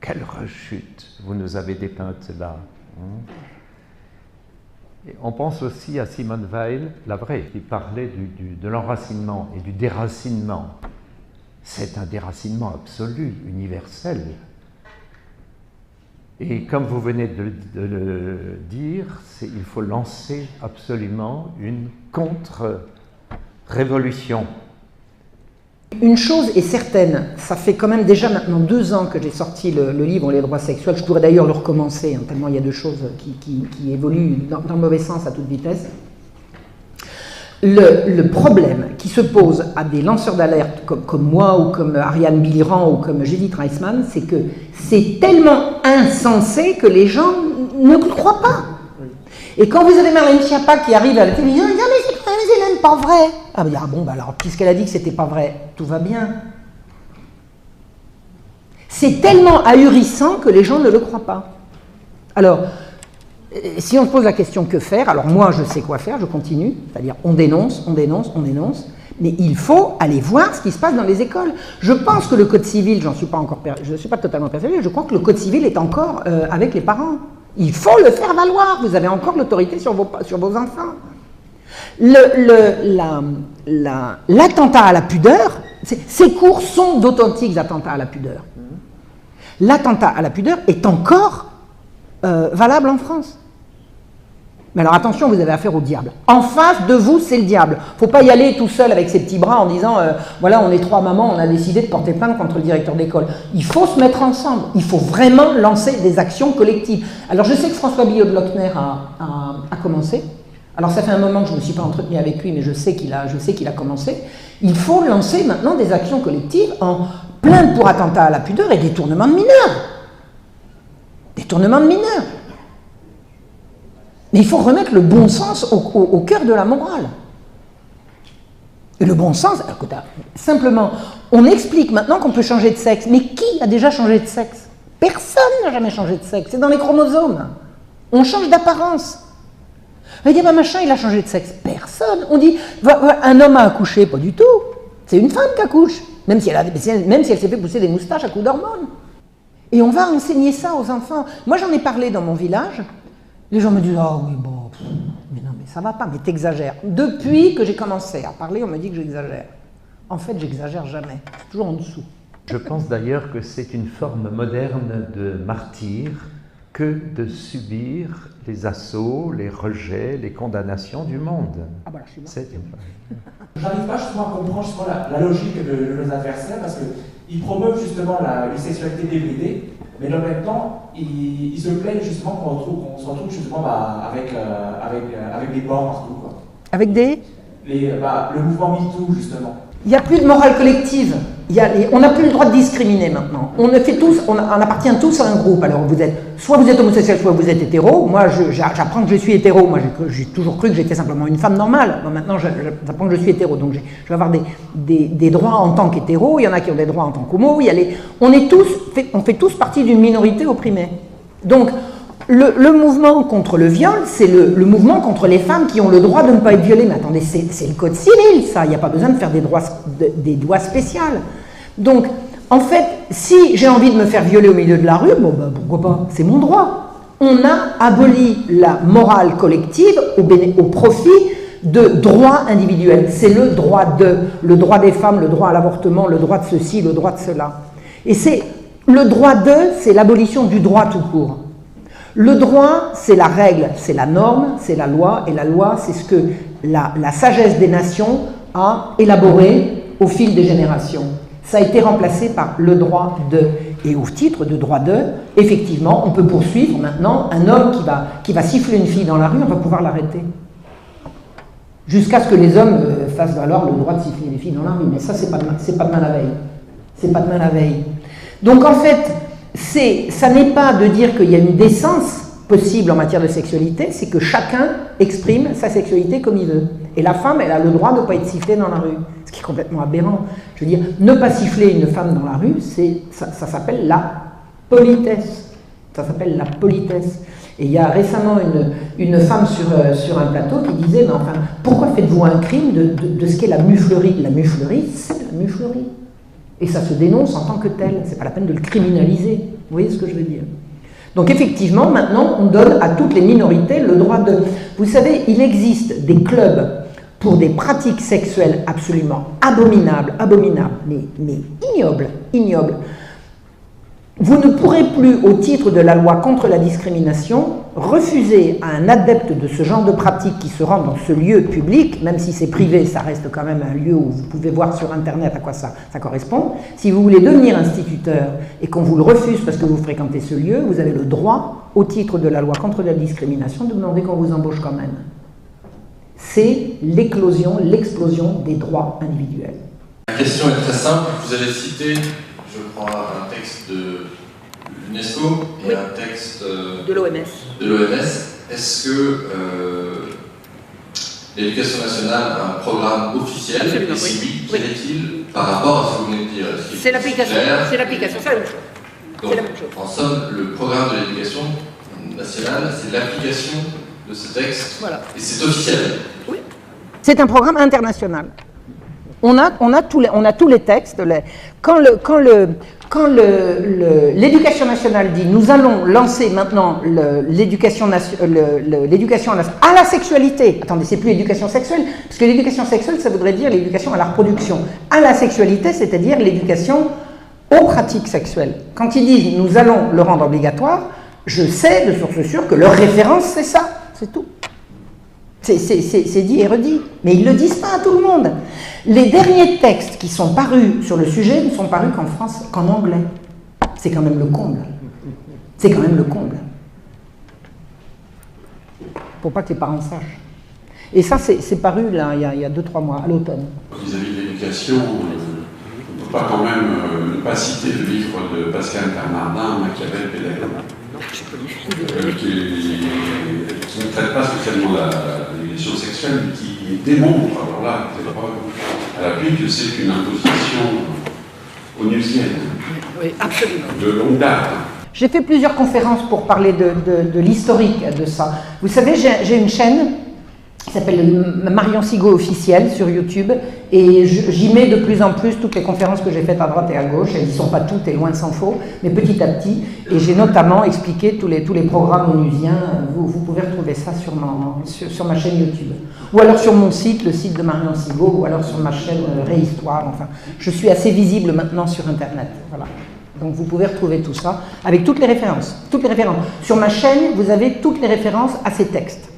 Quelle rechute vous nous avez dépeinte là, hein? Et on pense aussi à Simone Weil, la vraie, qui parlait de l'enracinement et du déracinement. C'est un déracinement absolu, universel. Et comme vous venez de le dire, il faut lancer absolument une contre-révolution. Une chose est certaine, ça fait quand même déjà maintenant 2 ans que j'ai sorti le livre « Les droits sexuels ». Je pourrais d'ailleurs le recommencer, hein, tellement il y a de choses qui évoluent dans le mauvais sens à toute vitesse. Le problème qui se pose à des lanceurs d'alerte comme moi ou comme Ariane Biliran ou comme Judith Reisman, c'est que c'est tellement insensé que les gens ne le croient pas. Et quand vous avez Marlène Schiappa qui arrive à la télévision, elle dit « Ah mais c'est même pas vrai !» Ah bon, bah alors, puisqu'elle a dit que c'était pas vrai, tout va bien. C'est tellement ahurissant que les gens ne le croient pas. Alors, si on se pose la question que faire, alors moi je sais quoi faire, je continue, c'est-à-dire on dénonce, mais il faut aller voir ce qui se passe dans les écoles. Je pense que le code civil, je ne suis pas totalement persuadée, je crois que le code civil est encore avec les parents. Il faut le faire valoir, vous avez encore l'autorité sur vos enfants. L'attentat à la pudeur, ces cours sont d'authentiques attentats à la pudeur. L'attentat à la pudeur est encore valable en France. Mais alors attention, vous avez affaire au diable. En face de vous, c'est le diable. Il ne faut pas y aller tout seul avec ses petits bras en disant voilà, on est 3 mamans, on a décidé de porter plainte contre le directeur d'école. Il faut se mettre ensemble. Il faut vraiment lancer des actions collectives. Alors je sais que François Billot de Lochner a commencé. Alors ça fait un moment que je ne me suis pas entretenue avec lui, mais je sais qu'il a commencé. Il faut lancer maintenant des actions collectives en plainte pour attentat à la pudeur et détournement de mineurs. Détournement de mineurs. Mais il faut remettre le bon sens au cœur de la morale. Et le bon sens, écoute, simplement, on explique maintenant qu'on peut changer de sexe. Mais qui a déjà changé de sexe? Personne n'a jamais changé de sexe. C'est dans les chromosomes. On change d'apparence. On dit, bah machin, il a changé de sexe. Personne. On dit, un homme a accouché. Pas du tout. C'est une femme qui accouche. Même si elle s'est fait pousser des moustaches à coups d'hormones. Et on va enseigner ça aux enfants. Moi, j'en ai parlé dans mon village. Les gens me disent « Ah oui, bon, mais non, mais ça va pas, mais t'exagères. » Depuis que j'ai commencé à parler, on me dit que j'exagère. En fait, j'exagère jamais. C'est toujours en dessous. Je pense d'ailleurs que c'est une forme moderne de martyr que de subir les assauts, les rejets, les condamnations du monde. Ah bah là, je suis là. C'est une... J'arrive pas justement à comprendre justement la logique de nos adversaires parce qu'ils promeuvent justement une sexualité débridée, mais en même temps, ils se plaignent justement qu'on se retrouve justement avec des porcs partout, quoi. Avec des... le mouvement MeToo, justement. Il n'y a plus de morale collective. On n'a plus le droit de discriminer maintenant. On appartient tous à un groupe. Alors soit vous êtes homosexuel, soit vous êtes hétéro. Moi, j'apprends que je suis hétéro. Moi, j'ai toujours cru que j'étais simplement une femme normale. Bon, maintenant, j'apprends que je suis hétéro. Donc, je vais avoir des droits en tant qu'hétéro. Il y en a qui ont des droits en tant qu'homo. On fait tous partie d'une minorité opprimée. Donc, le mouvement contre le viol, c'est le mouvement contre les femmes qui ont le droit de ne pas être violées. Mais attendez, c'est le code civil, ça. Il n'y a pas besoin de faire des lois spéciales. Donc, en fait, si j'ai envie de me faire violer au milieu de la rue, bon, ben, pourquoi pas, c'est mon droit. On a aboli la morale collective au profit de droits individuels. C'est le droit des femmes, le droit à l'avortement, le droit de ceci, le droit de cela. Et le droit c'est l'abolition du droit tout court. Le droit, c'est la règle, c'est la norme, c'est la loi, et la loi, c'est ce que la sagesse des nations a élaboré au fil des générations. Ça a été remplacé par le droit de. Et au titre de droit de, effectivement, on peut poursuivre maintenant un homme qui va siffler une fille dans la rue, on va pouvoir l'arrêter. Jusqu'à ce que les hommes fassent valoir le droit de siffler les filles dans la rue. Mais ça, c'est pas demain la veille. C'est pas demain la veille. Donc en fait, ça n'est pas de dire qu'il y a une décence possible en matière de sexualité, c'est que chacun exprime sa sexualité comme il veut. Et la femme, elle a le droit de ne pas être sifflée dans la rue, ce qui est complètement aberrant. Je veux dire, ne pas siffler une femme dans la rue, ça s'appelle la politesse. Ça s'appelle la politesse. Et il y a récemment une femme sur un plateau qui disait, mais enfin, pourquoi faites-vous un crime de ce qu'est la muflerie? La muflerie, c'est la muflerie. Et ça se dénonce en tant que tel. C'est pas la peine de le criminaliser. Vous voyez ce que je veux dire? Donc effectivement, maintenant, on donne à toutes les minorités le droit de... Vous savez, il existe des clubs pour des pratiques sexuelles absolument abominables, mais ignobles. Vous ne pourrez plus, au titre de la loi contre la discrimination, refuser à un adepte de ce genre de pratique qui se rend dans ce lieu public, même si c'est privé, ça reste quand même un lieu où vous pouvez voir sur Internet à quoi ça correspond. Si vous voulez devenir instituteur et qu'on vous le refuse parce que vous fréquentez ce lieu, vous avez le droit, au titre de la loi contre la discrimination, de demander qu'on vous embauche quand même. C'est l'explosion des droits individuels. La question est très simple. Vous avez cité, je crois, un texte de l'UNESCO et un texte de l'OMS. Est-ce que l'Éducation nationale a un programme officiel? Absolument, et si oui, quel est-il par rapport à ce que vous venez de dire? C'est l'application, c'est la même chose. Donc, en somme, le programme de l'Éducation nationale, c'est l'application de ce texte, voilà. Et c'est officiel. Oui. C'est un programme international. On a tous les textes. Quand l'éducation nationale dit nous allons lancer maintenant l'éducation à la sexualité. Attendez, c'est plus l'éducation sexuelle, parce que l'éducation sexuelle, ça voudrait dire l'éducation à la reproduction. À la sexualité, c'est-à-dire l'éducation aux pratiques sexuelles. Quand ils disent nous allons le rendre obligatoire, je sais de source sûre que leur référence, c'est ça. C'est tout. C'est dit et redit. Mais ils ne le disent pas à tout le monde. Les derniers textes qui sont parus sur le sujet ne sont parus qu'en anglais. C'est quand même le comble. C'est quand même le comble. Pour pas que les parents sachent. Et ça, c'est paru là, il y a 2-3 mois, à l'automne. Vis-à-vis de l'éducation, on ne peut pas quand même ne pas citer le livre de Pascal Bernardin, Machiavel Pédagogue. Qui ne traite pas spécialement l'éducation sexuelle, mais qui démontre, alors là, à l'appui que c'est une imposition onusienne. Oui, absolument. De longue date. J'ai fait plusieurs conférences pour parler de l'historique de ça. Vous savez, j'ai une chaîne qui s'appelle Marion Sigaud officielle sur YouTube, et j'y mets de plus en plus toutes les conférences que j'ai faites à droite et à gauche. Elles n'y sont pas toutes et loin s'en faut, mais petit à petit. Et j'ai notamment expliqué tous les programmes onusiens. Vous pouvez retrouver ça sur ma chaîne YouTube. Ou alors sur mon site, le site de Marion Sigaud, ou alors sur ma chaîne Réhistoire. Enfin, je suis assez visible maintenant sur Internet. Voilà. Donc vous pouvez retrouver tout ça avec toutes les références. Toutes les références. Sur ma chaîne, vous avez toutes les références à ces textes.